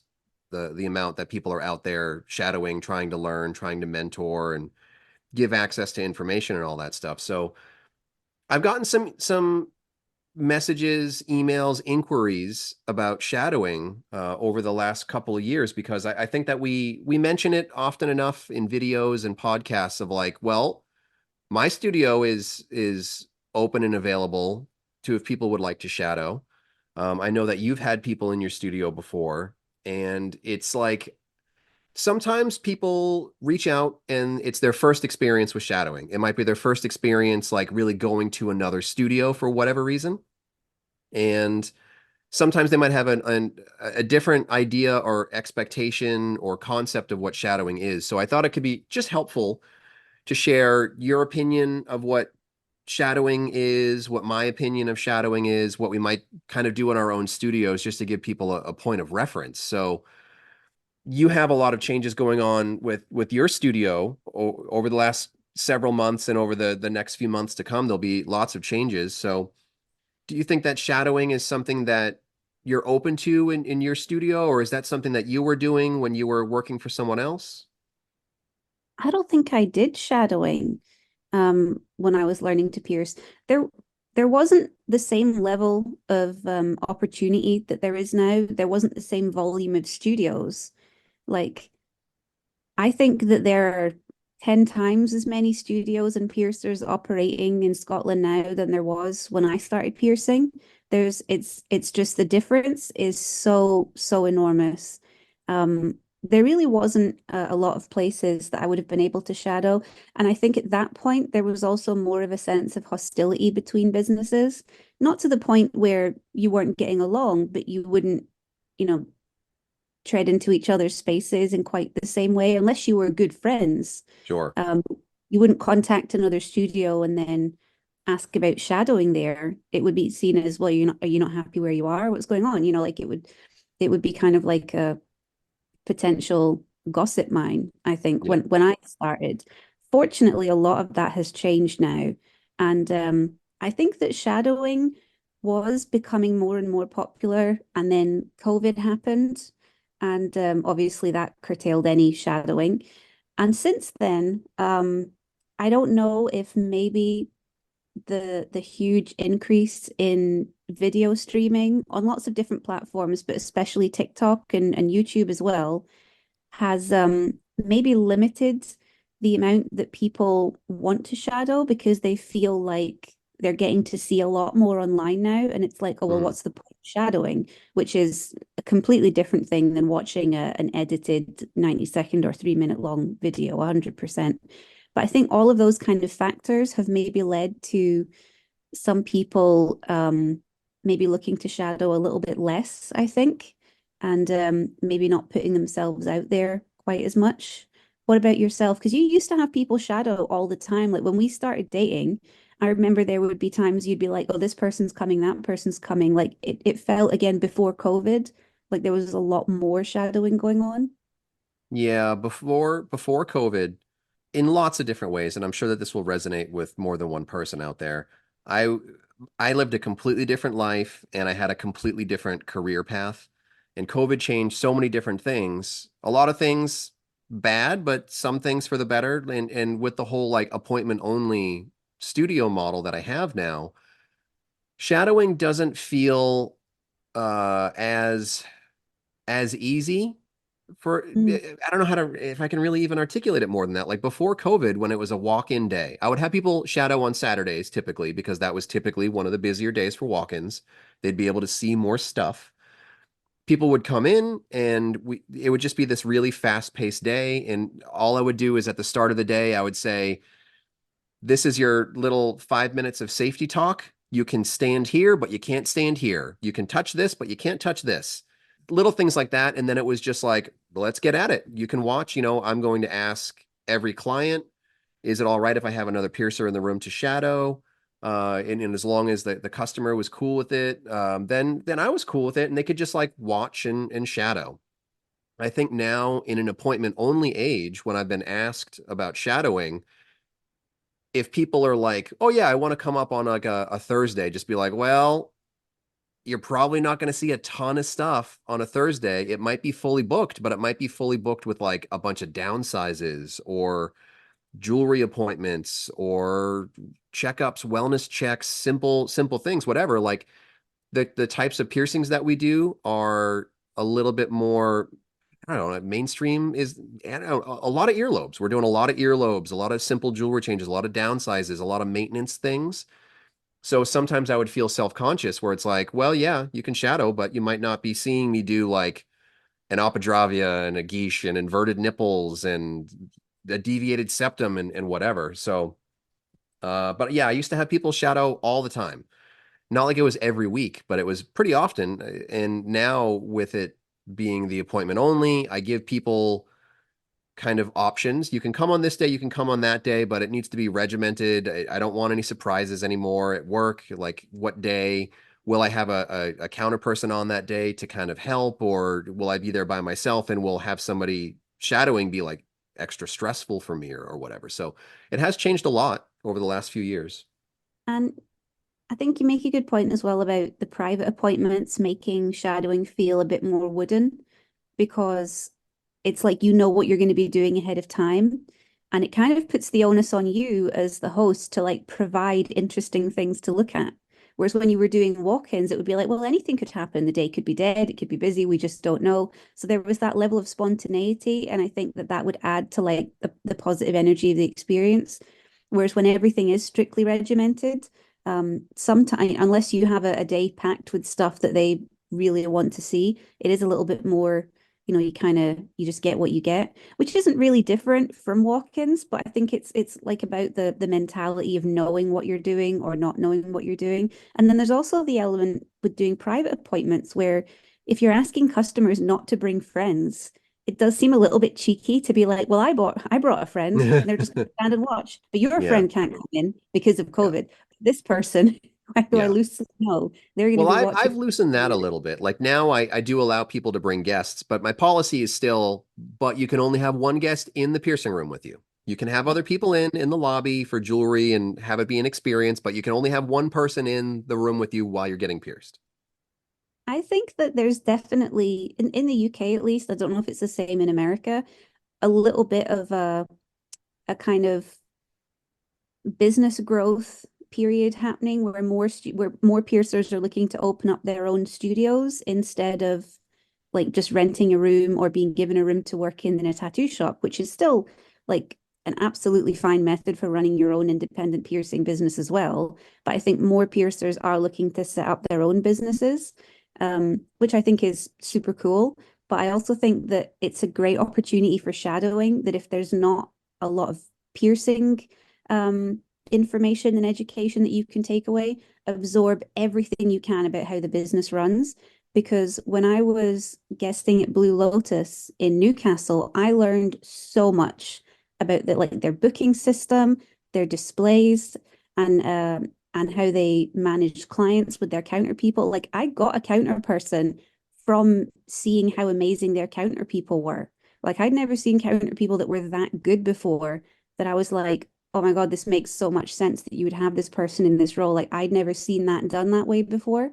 the amount that people are out there shadowing, trying to learn, trying to mentor and give access to information and all that stuff. So I've gotten some messages, emails, inquiries about shadowing over the last couple of years because I think that we mention it often enough in videos and podcasts of like, well, my studio is open and available to if people would like to shadow. I know that you've had people in your studio before, and it's like sometimes people reach out and it's their first experience with shadowing. It might be their first experience like really going to another studio for whatever reason. And sometimes they might have a different idea or expectation or concept of what shadowing is. So I thought it could be just helpful to share your opinion of what shadowing is, what my opinion of shadowing is, what we might kind of do in our own studios, just to give people a point of reference. So you have a lot of changes going on with your studio over the last several months, and over the next few months to come, there'll be lots of changes. So do you think that shadowing is something that you're open to in your studio, or is that something that you were doing when you were working for someone else? I don't think I did shadowing when I was learning to pierce. There there wasn't the same level of opportunity that there is now. There wasn't the same volume of studios. Like I think that there are 10 times as many studios and piercers operating in Scotland now than there was when I started piercing. It's just the difference is so enormous. There really wasn't a lot of places that I would have been able to shadow. And I think at that point, there was also more of a sense of hostility between businesses, not to the point where you weren't getting along, but you wouldn't, you know, tread into each other's spaces in quite the same way, unless you were good friends. Sure. Um, you wouldn't contact another studio and then ask about shadowing there. It would be seen as, well, are you not happy where you are? What's going on? Like it would be kind of like a potential gossip mine, I think, Yeah. when I started. Fortunately, a lot of that has changed now. And I think that shadowing was becoming more and more popular. And then COVID happened. And obviously that curtailed any shadowing. And since then, I don't know if maybe the huge increase in video streaming on lots of different platforms, but especially TikTok and YouTube as well, has maybe limited the amount that people want to shadow because they feel like they're getting to see a lot more online now. And it's like, oh, well, Mm, what's the point of shadowing? Which is a completely different thing than watching an edited 90-second or 3-minute long video, 100%. But I think all of those kind of factors have maybe led to some people maybe looking to shadow a little bit less, I think, and maybe not putting themselves out there quite as much. What about yourself? Because you used to have people shadow all the time. Like when we started dating, I remember there would be times you'd be like, oh, this person's coming, that person's coming. Like it felt again before COVID, like there was a lot more shadowing going on. Yeah, before COVID, in lots of different ways, and I'm sure that this will resonate with more than one person out there. I I lived a completely different life and I had a completely different career path. And COVID changed so many different things. A lot of things bad, but some things for the better. And with the whole like appointment only studio model that I have now, shadowing doesn't feel as easy for Mm. I don't know how to if I can really even articulate it more than that. Like before COVID, when it was a walk-in day, I would have people shadow on Saturdays typically because that was typically one of the busier days for walk-ins. They'd be able to see more stuff. People would come in and it would just be this really fast-paced day. And all I would do is at the start of the day, I would say, this is your little 5 minutes of safety talk. You can stand here, but you can't stand here. You can touch this, but you can't touch this. Little things like that. And then it was just like, let's get at it. You can watch. I'm going to ask every client, is it all right if I have another piercer in the room to shadow? And as long as the customer was cool with it, then I was cool with it, and they could just like watch and shadow. I think now in an appointment only age, when I've been asked about shadowing, if people are like, oh yeah, I want to come up on like a Thursday, just be like, well, you're probably not going to see a ton of stuff on a Thursday. It might be fully booked, but it might be fully booked with like a bunch of downsizes or jewelry appointments or checkups, wellness checks, simple things, whatever. Like the types of piercings that we do are a little bit more, I don't know, mainstream is, I don't know, a lot of earlobes. We're doing a lot of earlobes, a lot of simple jewelry changes, a lot of downsizes, a lot of maintenance things. So sometimes I would feel self-conscious where it's like, well, yeah, you can shadow, but you might not be seeing me do like an apodravia and a guiche and inverted nipples and a deviated septum and whatever. So, but yeah, I used to have people shadow all the time. Not like it was every week, but it was pretty often. And now with it being the appointment only, I give people kind of options. You can come on this day, you can come on that day, but it needs to be regimented. I don't want any surprises anymore at work. Like, what day will I have a counter person on that day to kind of help, or will I be there by myself and will have somebody shadowing be like extra stressful for me or whatever. So it has changed a lot over the last few years. And I think you make a good point as well about the private appointments making shadowing feel a bit more wooden because it's like you know what you're going to be doing ahead of time. And it kind of puts the onus on you as the host to like provide interesting things to look at. Whereas when you were doing walk-ins, it would be like, well, anything could happen. The day could be dead, it could be busy, we just don't know. So there was that level of spontaneity. And I think that that would add to like the positive energy of the experience. Whereas when everything is strictly regimented, sometimes unless you have a day packed with stuff that they really want to see, it is a little bit more, you just get what you get, which isn't really different from walk-ins, but I think it's like about the mentality of knowing what you're doing or not knowing what you're doing. And then there's also the element with doing private appointments where if you're asking customers not to bring friends, it does seem a little bit cheeky to be like, well, I brought a friend and they're just going to stand and watch, but your Yeah. friend can't come in because of Yeah. COVID. This person, who I Yeah. loosely know, they're going to Well, be I've watching. loosened that a little bit. Like now I do allow people to bring guests, but my policy is still, but you can only have one guest in the piercing room with you. You can have other people in the lobby for jewelry and have it be an experience, but you can only have one person in the room with you while you're getting pierced. I think that there's definitely in the UK at least, I don't know if it's the same in America, a little bit of a kind of business growth period happening where where more piercers are looking to open up their own studios instead of like just renting a room or being given a room to work in a tattoo shop, which is still like an absolutely fine method for running your own independent piercing business as well. But I think more piercers are looking to set up their own businesses, which I think is super cool. But I also think that it's a great opportunity for shadowing, that if there's not a lot of piercing information and education that you can take away, absorb everything you can about how the business runs. Because when I was guesting at Blue Lotus in Newcastle, I learned so much about their booking system, their displays, and how they manage clients with their counter people. Like I got a counter person from seeing how amazing their counter people were. Like I'd never seen counter people that were that good before, that I was like, oh my God, this makes so much sense that you would have this person in this role. Like I'd never seen that done that way before.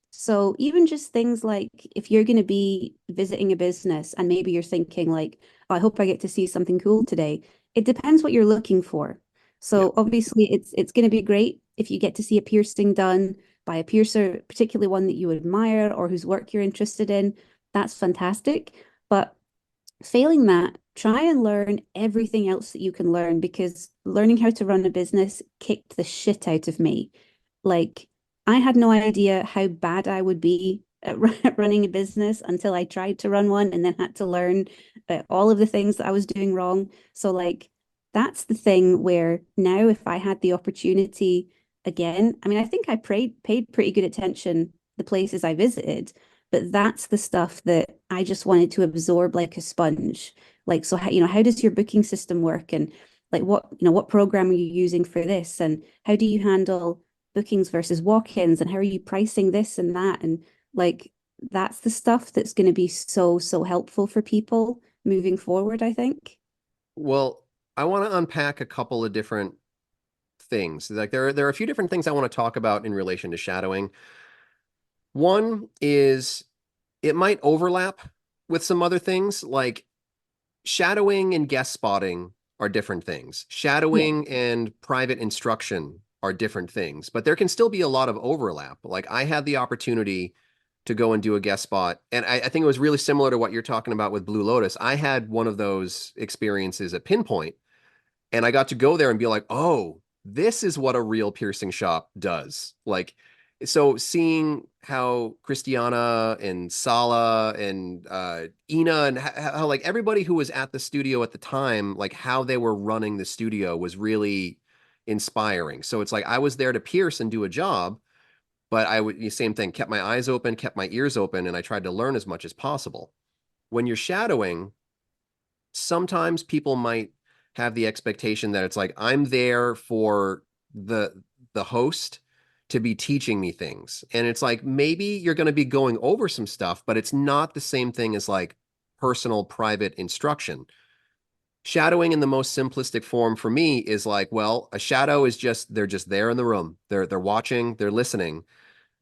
So even just things like if you're going to be visiting a business and maybe you're thinking like, oh, I hope I get to see something cool today. It depends what you're looking for. Yeah. So obviously it's going to be great if you get to see a piercing done by a piercer, particularly one that you admire or whose work you're interested in. That's fantastic. But failing that, try and learn everything else that you can learn, because learning how to run a business kicked the shit out of me. Like, I had no idea how bad I would be at running a business until I tried to run one and then had to learn all of the things that I was doing wrong. So, like, that's the thing where now, if I had the opportunity again, I mean, I think I paid pretty good attention the places I visited, but that's the stuff that I just wanted to absorb like a sponge. Like, so how, how does your booking system work? And like what program are you using for this? And how do you handle bookings versus walk-ins? And how are you pricing this and that? And like, that's the stuff that's going to be so, so helpful for people moving forward, I think. Well, I want to unpack a couple of different things. Like there are a few different things I want to talk about in relation to shadowing. One is it might overlap with some other things, like shadowing and guest spotting are different things. Yeah. Shadowing and private instruction are different things, but there can still be a lot of overlap. Like I had the opportunity to go and do a guest spot, and I think it was really similar to what you're talking about with Blue Lotus. I had one of those experiences at Pinpoint, and I got to go there and be like, oh, this is what a real piercing shop does. Like, so seeing how Christiana and Sala and Ina and how like everybody who was at the studio at the time, like how they were running the studio was really inspiring. So it's like I was there to pierce and do a job, but I would, same thing, kept my eyes open, kept my ears open, and I tried to learn as much as possible. When you're shadowing, sometimes people might have the expectation that it's like I'm there for the host to be teaching me things. And it's like maybe you're going to be going over some stuff, but it's not the same thing as like personal private instruction. Shadowing in the most simplistic form for me is like, well, a shadow is just they're just there in the room. They're watching, they're listening.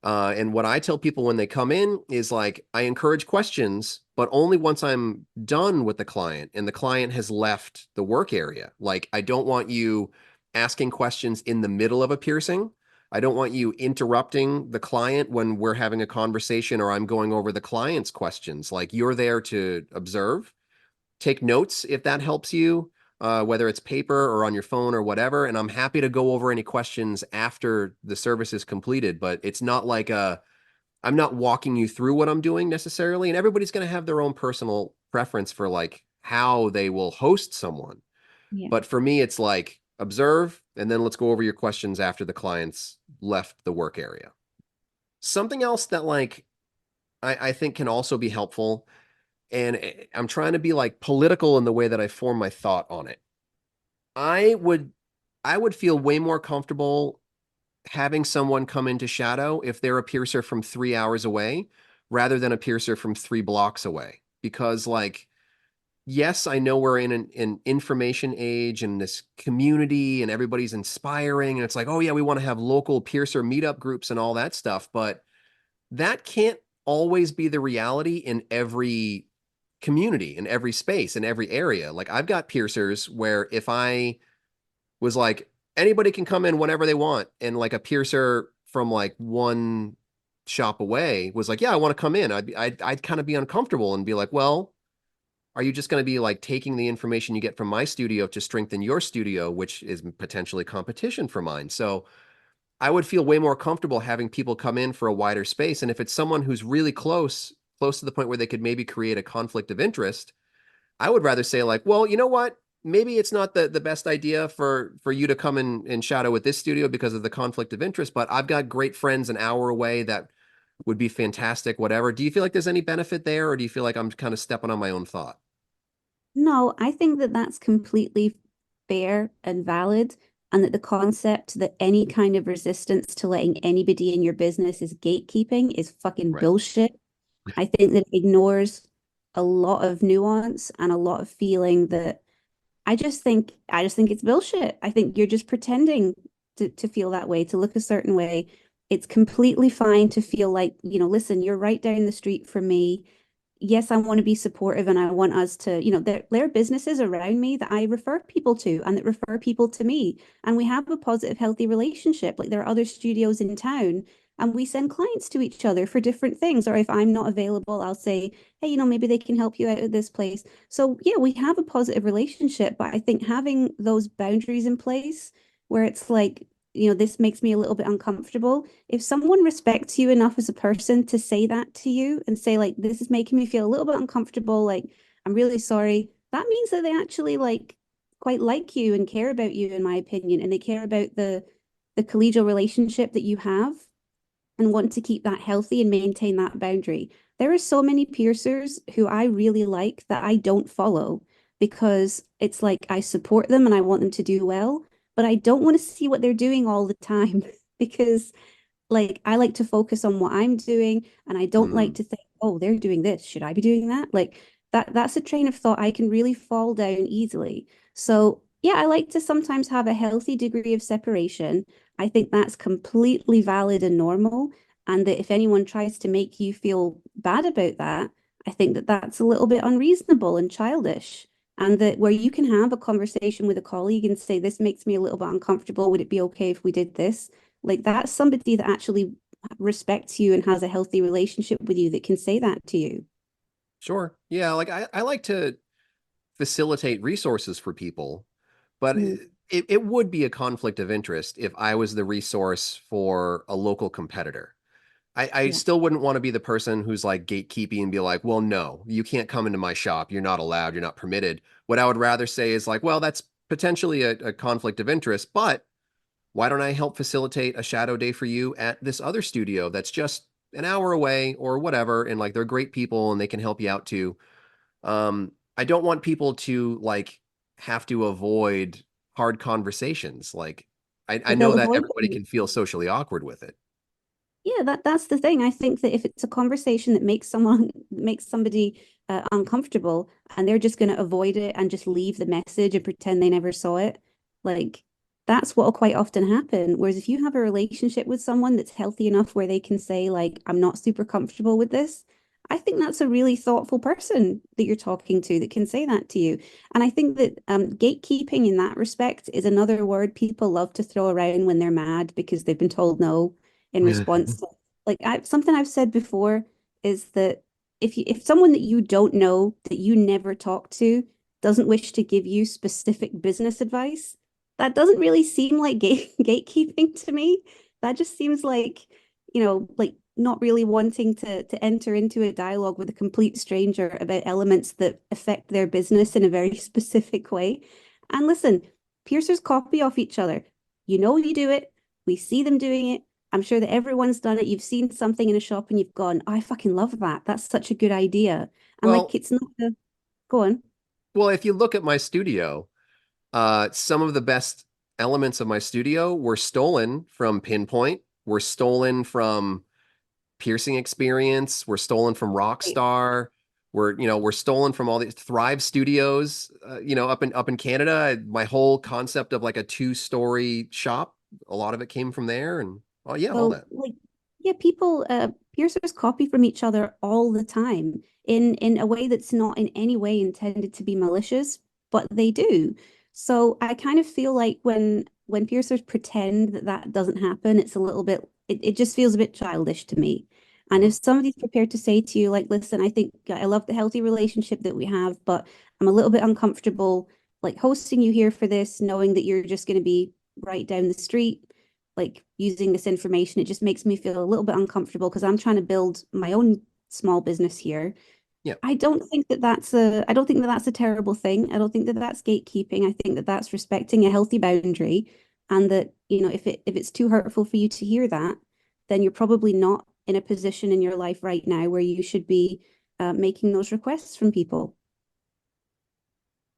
And what I tell people when they come in is like, I encourage questions, but only once I'm done with the client and the client has left the work area. Like, I don't want you asking questions in the middle of a piercing. I don't want you interrupting the client when we're having a conversation or I'm going over the client's questions. Like, you're there to observe, take notes if that helps you, whether it's paper or on your phone or whatever. And I'm happy to go over any questions after the service is completed, but it's not like I'm not walking you through what I'm doing necessarily. And everybody's going to have their own personal preference for like how they will host someone. Yeah. But for me, it's like observe, and then let's go over your questions after the client's left the work area. Something else that like I think can also be helpful, and I'm trying to be like political in the way that I form my thought on it. I would I would feel way more comfortable having someone come into shadow if they're a piercer from 3 hours away rather than a piercer from 3 blocks away. Because like, yes, I know we're in an information age and this community and everybody's inspiring. And it's like, oh yeah, we want to have local piercer meetup groups and all that stuff. But that can't always be the reality in every community, in every space, in every area. Like I've got piercers where if I was like, anybody can come in whenever they want, and like a piercer from like one shop away was like, yeah, I want to come in. I'd kind of be uncomfortable and be like, well, are you just going to be like taking the information you get from my studio to strengthen your studio, which is potentially competition for mine? So I would feel way more comfortable having people come in for a wider space. And if it's someone who's really close to the point where they could maybe create a conflict of interest, I would rather say like, well, you know what? maybe it's not the best idea for you to come and shadow at this studio because of the conflict of interest, but I've got great friends an hour away that would be fantastic, whatever. Do you feel like there's any benefit there, or do you feel like I'm kind of stepping on my own thought? No, I think that that's completely fair and valid, and that the concept that any kind of resistance to letting anybody in your business is gatekeeping is fucking Right. bullshit. I think that it ignores a lot of nuance and a lot of feeling that I just think it's bullshit. I think you're just pretending to feel that way, to look a certain way. It's completely fine to feel like, listen, you're right down the street from me. Yes, I want to be supportive and I want us to, there are businesses around me that I refer people to and that refer people to me. And we have a positive, healthy relationship. Like there are other studios in town and we send clients to each other for different things. Or if I'm not available, I'll say, hey, maybe they can help you out at this place. So yeah, we have a positive relationship, but I think having those boundaries in place where it's like, this makes me a little bit uncomfortable. If someone respects you enough as a person to say that to you and say, like, this is making me feel a little bit uncomfortable, like, I'm really sorry, that means that they actually like quite like you and care about you, in my opinion, and they care about the collegial relationship that you have and want to keep that healthy and maintain that boundary. There are so many piercers who I really like that I don't follow because it's like I support them and I want them to do well, but I don't want to see what they're doing all the time because like I like to focus on what I'm doing and I don't like Mm, to think, oh, they're doing this. Should I be doing that? Like that's a train of thought I can really fall down easily. So yeah, I like to sometimes have a healthy degree of separation. I think that's completely valid and normal. And that if anyone tries to make you feel bad about that, I think that that's a little bit unreasonable and childish. And that where you can have a conversation with a colleague and say, this makes me a little bit uncomfortable. Would it be okay if we did this? Like that's somebody that actually respects you and has a healthy relationship with you that can say that to you. sure. Yeah, like I like to facilitate resources for people, but Mm, it would be a conflict of interest if I was the resource for a local competitor. I yeah. still wouldn't want to be the person who's like gatekeeping and be like, well, no, you can't come into my shop. You're not allowed. You're not permitted. What I would rather say is like, well, that's potentially a conflict of interest, but why don't I help facilitate a shadow day for you at this other studio that's just an hour away or whatever? And like, they're great people and they can help you out too. I don't want people to like have to avoid hard conversations. Like, I But they'll know that avoid everybody them. can feel socially awkward with it. Yeah, that's the thing. I think that if it's a conversation that makes somebody uncomfortable and they're just going to avoid it and just leave the message and pretend they never saw it, like that's what will quite often happen. Whereas if you have a relationship with someone that's healthy enough where they can say like, I'm not super comfortable with this, I think that's a really thoughtful person that you're talking to that can say that to you. And I think that gatekeeping in that respect is another word people love to throw around when they're mad because they've been told no in response to like something I've said before is that if someone that you don't know that you never talk to doesn't wish to give you specific business advice, that doesn't really seem like gatekeeping to me. That just seems like, like not really wanting to enter into a dialogue with a complete stranger about elements that affect their business in a very specific way. And listen, piercers copy off each other. You do it. We see them doing it. I'm sure that everyone's done it. You've seen something in a shop and you've gone, "Oh, I fucking love that. That's such a good idea." And like, Well, it's not a, go on. well, if you look at my studio, some of the best elements of my studio were stolen from Pinpoint, were stolen from Piercing Experience, were stolen from Right. Rockstar, were stolen from all these Thrive Studios, up in Canada. My whole concept of like a two-story shop, a lot of it came from there, and oh yeah, all So, that. like, yeah, people, piercers copy from each other all the time in a way that's not in any way intended to be malicious, but they do. So I kind of feel like when piercers pretend that that doesn't happen, it's a little bit, it just feels a bit childish to me. And if Mhm. somebody's prepared to say to you, like, listen, I think I love the healthy relationship that we have, but I'm a little bit uncomfortable, like hosting you here for this, knowing that you're just going to be right down the street like using this information, it just makes me feel a little bit uncomfortable because I'm trying to build my own small business here. Yeah. I don't think that that's a terrible thing. I don't think that that's gatekeeping. I think that that's respecting a healthy boundary, and that, if it's too hurtful for you to hear that, then you're probably not in a position in your life right now where you should be making those requests from people.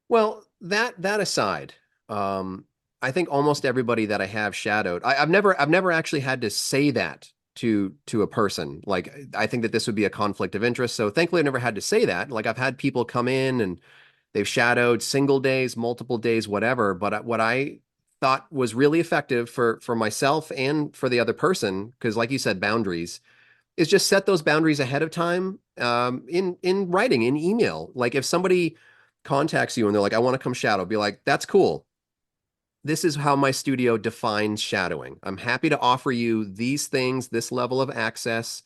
Well, that aside, um, I think almost everybody that I have shadowed, I've never actually had to say that to a person. Like, I think that this would be a conflict of interest. So thankfully, I've never had to say that. Like, I've had people come in and they've shadowed single days, multiple days, whatever. But what I thought was really effective for myself and for the other person, because like you said, boundaries, is just set those boundaries ahead of time, in writing, in email. Like, if somebody contacts you and they're like, I want to come shadow, be like, that's cool. This is how my studio defines shadowing. I'm happy to offer you these things, this level of access,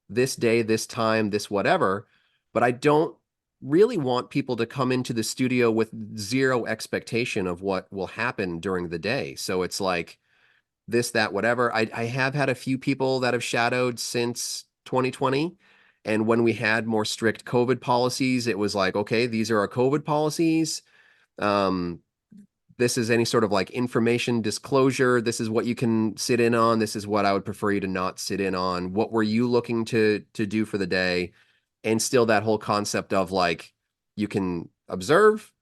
this day, this time, this whatever, but I don't really want people to come into the studio with zero expectation of what will happen during the day. So it's like this, that, whatever. I have had a few people that have shadowed since 2020. And when we had more strict COVID policies, it was like, okay, these are our COVID policies. Um, this is any sort of like information disclosure. This is what you can sit in on. This is what I would prefer you to not sit in on. What were you looking to do for the day? And still that whole concept of like, you can observe,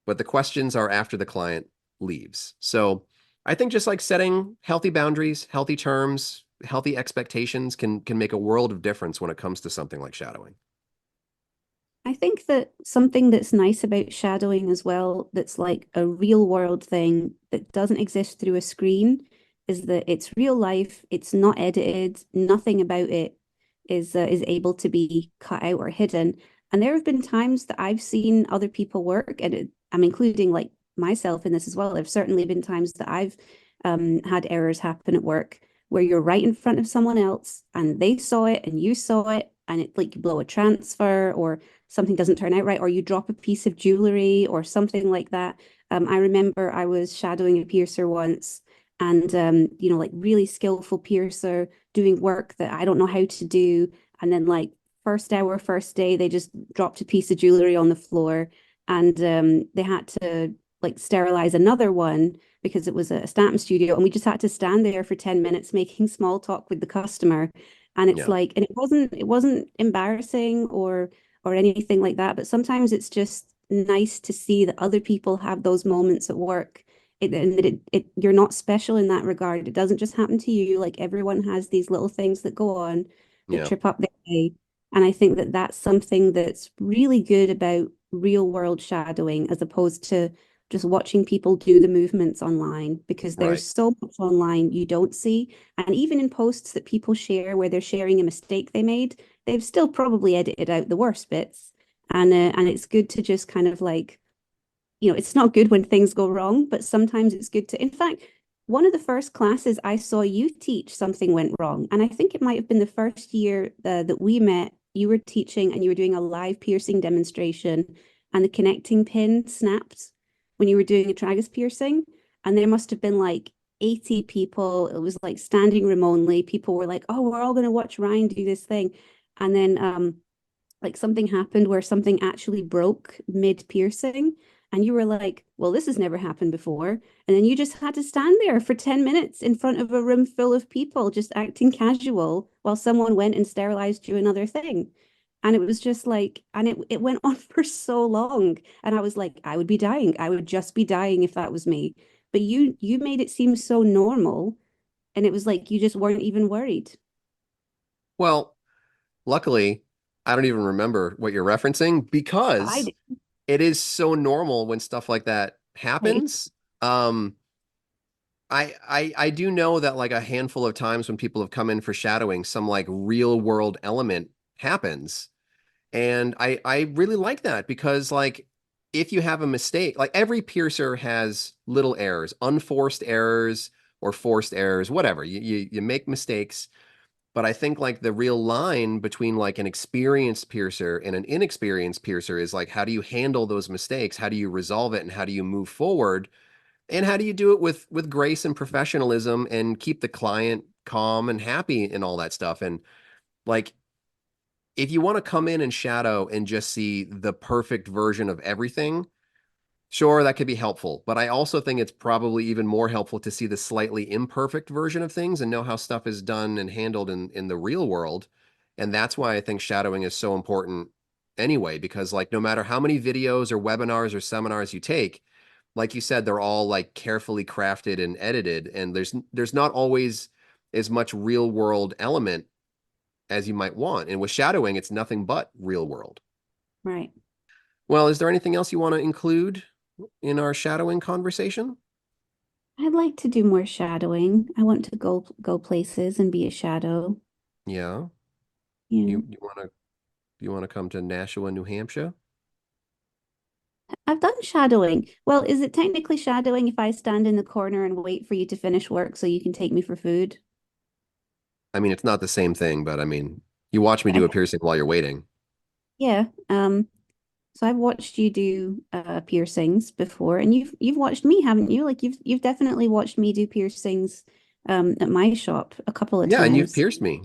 but the questions are after the client leaves. So I think just like setting healthy boundaries, healthy terms, healthy expectations can make a world of difference when it comes to something like shadowing. I think that something that's nice about shadowing as well, that's like a real world thing that doesn't exist through a screen, is that it's real life, it's not edited, nothing about it is able to be cut out or hidden. And there have been times that I've seen other people work, and I'm including like myself in this as well. There've certainly been times that I've had errors happen at work where you're right in front of someone else and they saw it and you saw it, and it like you blow a transfer, or something doesn't turn out right, or you drop a piece of jewelry or something like that. I remember I was shadowing a piercer once, and like really skillful piercer doing work that I don't know how to do. And then like first hour, first day, they just dropped a piece of jewelry on the floor, and they had to like sterilize another one because it was a stamp studio, and we just had to stand there for 10 minutes making small talk with the customer. And it's Yeah. like, and it wasn't embarrassing or anything like that. But sometimes it's just nice to see that other people have those moments at work. And that you're not special in that regard. It doesn't just happen to you. Like everyone has these little things that go on that Yeah. trip up their day. And I think that that's something that's really good about real world shadowing, as opposed to just watching people do the movements online, because there's Right. so much online you don't see. And even in posts that people share where they're sharing a mistake they made, they've still probably edited out the worst bits. And it's good to just kind of like, it's not good when things go wrong, but sometimes it's good to, in fact, one of the first classes I saw you teach, something went wrong. And I think it might have been the first year that we met. You were teaching and you were doing a live piercing demonstration, and the connecting pin snapped when you were doing a tragus piercing. And there must have been like 80 people. It was like standing room only. People were like, oh, we're all going to watch Ryan do this thing. And then like something happened where something actually broke mid piercing, and you were like, well, this has never happened before. And then you just had to stand there for 10 minutes in front of a room full of people just acting casual while someone went and sterilized you another thing. And it was just like, and it went on for so long. And I was like, I would be dying. I would just be dying if that was me. But you made it seem so normal. And it was like you just weren't even worried. Well, luckily, I don't even remember what you're referencing I because did. it is so normal when stuff like that Hey, happens. I do know that like a handful of times when people have come in for shadowing, some like real world element happens. And I really like that because like if you have a mistake, like every piercer has little errors, unforced errors or forced errors, whatever. You make mistakes. But I think like the real line between like an experienced piercer and an inexperienced piercer is like, how do you handle those mistakes? How do you resolve it? And how do you move forward? And how do you do it with grace and professionalism and keep the client calm and happy and all that stuff? And like if you want to come in and shadow and just see the perfect version of everything, sure, that could be helpful. But I also think it's probably even more helpful to see the slightly imperfect version of things and know how stuff is done and handled in the real world. And that's why I think shadowing is so important anyway, because like no matter how many videos or webinars or seminars you take, like you said, they're all like carefully crafted and edited, and there's not always as much real world element as you might want. And with shadowing, it's nothing but real world. Right. Well, is there anything else you want to include in our shadowing conversation? I'd like to do more shadowing. I want to go places and be a shadow. Yeah. Yeah. You want to come to Nashua, New Hampshire? I've done shadowing. Well, is it technically shadowing if I stand in the corner and wait for you to finish work so you can take me for food? I mean, it's not the same thing, but I mean, you watch me do a Okay. piercing while you're waiting. Yeah. So I've watched you do piercings before, and you've watched me, haven't you? Like you've definitely watched me do piercings at my shop a couple of Yeah, and you've times pierced me.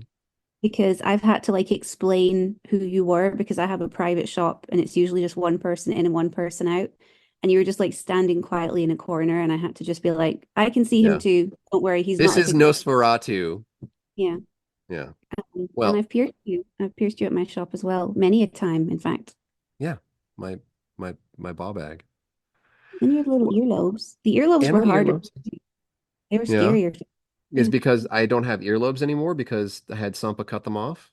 because I've had to like explain who you were because I have a private shop and it's usually just one person in and one person out. And you were just like standing quietly in a corner, and I had to just be like, I can see him Yeah. too. Don't worry, he's not This like is a Nosferatu. yeah. Yeah. And Well, I've pierced you. I've pierced you at my shop as well, many a time, in fact. yeah. My ball bag. And your little earlobes. The earlobes And were my harder. earlobes. They were Yeah. scarier. Is Yeah. because I don't have earlobes anymore because I had Sampa cut them off.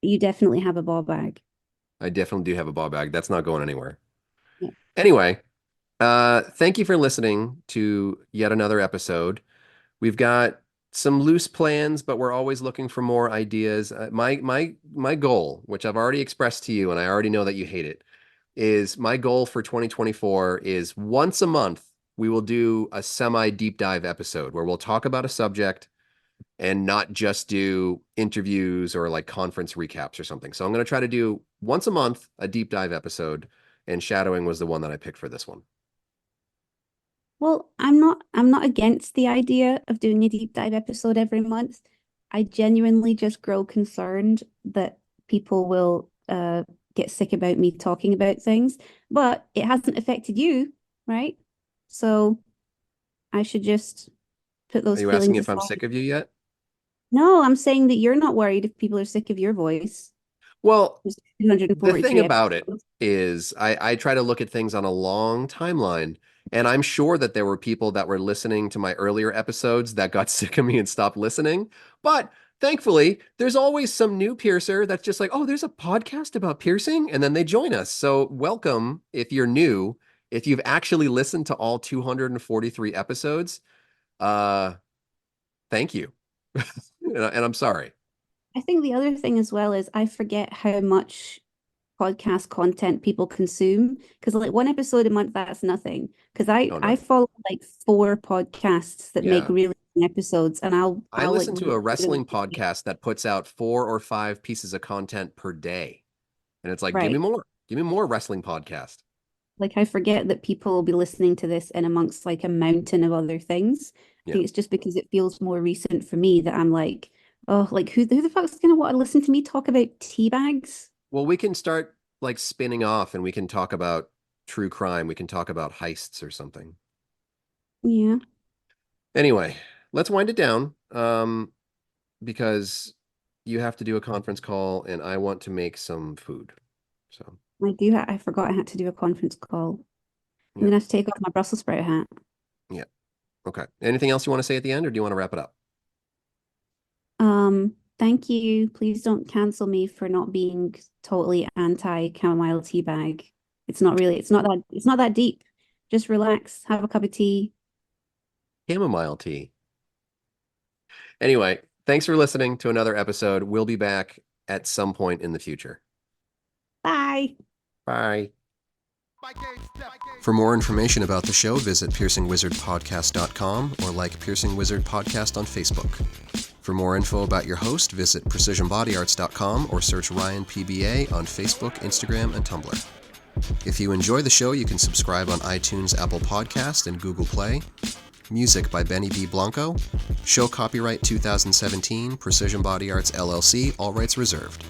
You definitely have a ball bag. I definitely do have a ball bag. That's not going anywhere. Yeah. Anyway, thank you for listening to yet another episode. We've got some loose plans, but we're always looking for more ideas. My goal, which I've already expressed to you, and I already know that you hate it, is my goal for 2024 is once a month we will do a semi deep dive episode where we'll talk about a subject and not just do interviews or like conference recaps or something. So I'm going to try to do once a month a deep dive episode, and shadowing was the one that I picked for this one. Well, I'm not against the idea of doing a deep dive episode every month. I genuinely just grow concerned that people will get sick about me talking about things, but it hasn't affected you, right? So I should just put Are those you asking feelings if I'm aside. sick of you yet? No, I'm saying that you're not worried if people are sick of your voice. Well, There's the thing 243 about it episodes. is I try to look at things on a long timeline. And I'm sure that there were people that were listening to my earlier episodes that got sick of me and stopped listening. But thankfully, there's always some new piercer that's just like, oh, there's a podcast about piercing. And then they join us. So welcome if you're new. If you've actually listened to all 243 episodes, uh, thank you. And I'm sorry. I think the other thing as well is I forget how much podcast content people consume because like one episode a month, that's nothing. Because I Oh, I no. follow like four podcasts that make Yeah. really long episodes, and I I'll like listen to read a through them. wrestling podcast that puts out 4 or 5 pieces of content per day. And it's like, give me Right. more. Give me more wrestling podcast. Like I forget that people will be listening to this in amongst like a mountain of other things. I Yeah. think it's just because it feels more recent for me that I'm like, oh, like who the fuck's gonna want to listen to me talk about tea bags? Well, we can start like spinning off and we can talk about true crime. We can talk about heists or something. Yeah, Anyway, let's wind it down. Because you have to do a conference call and I want to make some food. So, I do. I forgot I had to do a conference call. I'm yeah. gonna have to take off my Brussels sprout hat. Yeah. Okay. Anything else you want to say at the end, or do you want to wrap it up? Thank you. Please don't cancel me for not being totally anti chamomile tea bag. It's not that deep. Just relax, have a cup of tea. Chamomile tea. Anyway, thanks for listening to another episode. We'll be back at some point in the future. Bye. Bye. For more information about the show, visit piercingwizardpodcast.com or like Piercing Wizard Podcast on Facebook. For more info about your host, visit precisionbodyarts.com or search Ryan PBA on Facebook, Instagram, and Tumblr. If you enjoy the show, you can subscribe on iTunes, Apple Podcast, and Google Play. Music by Benny B. Blanco. Show copyright 2017, Precision Body Arts LLC, all rights reserved.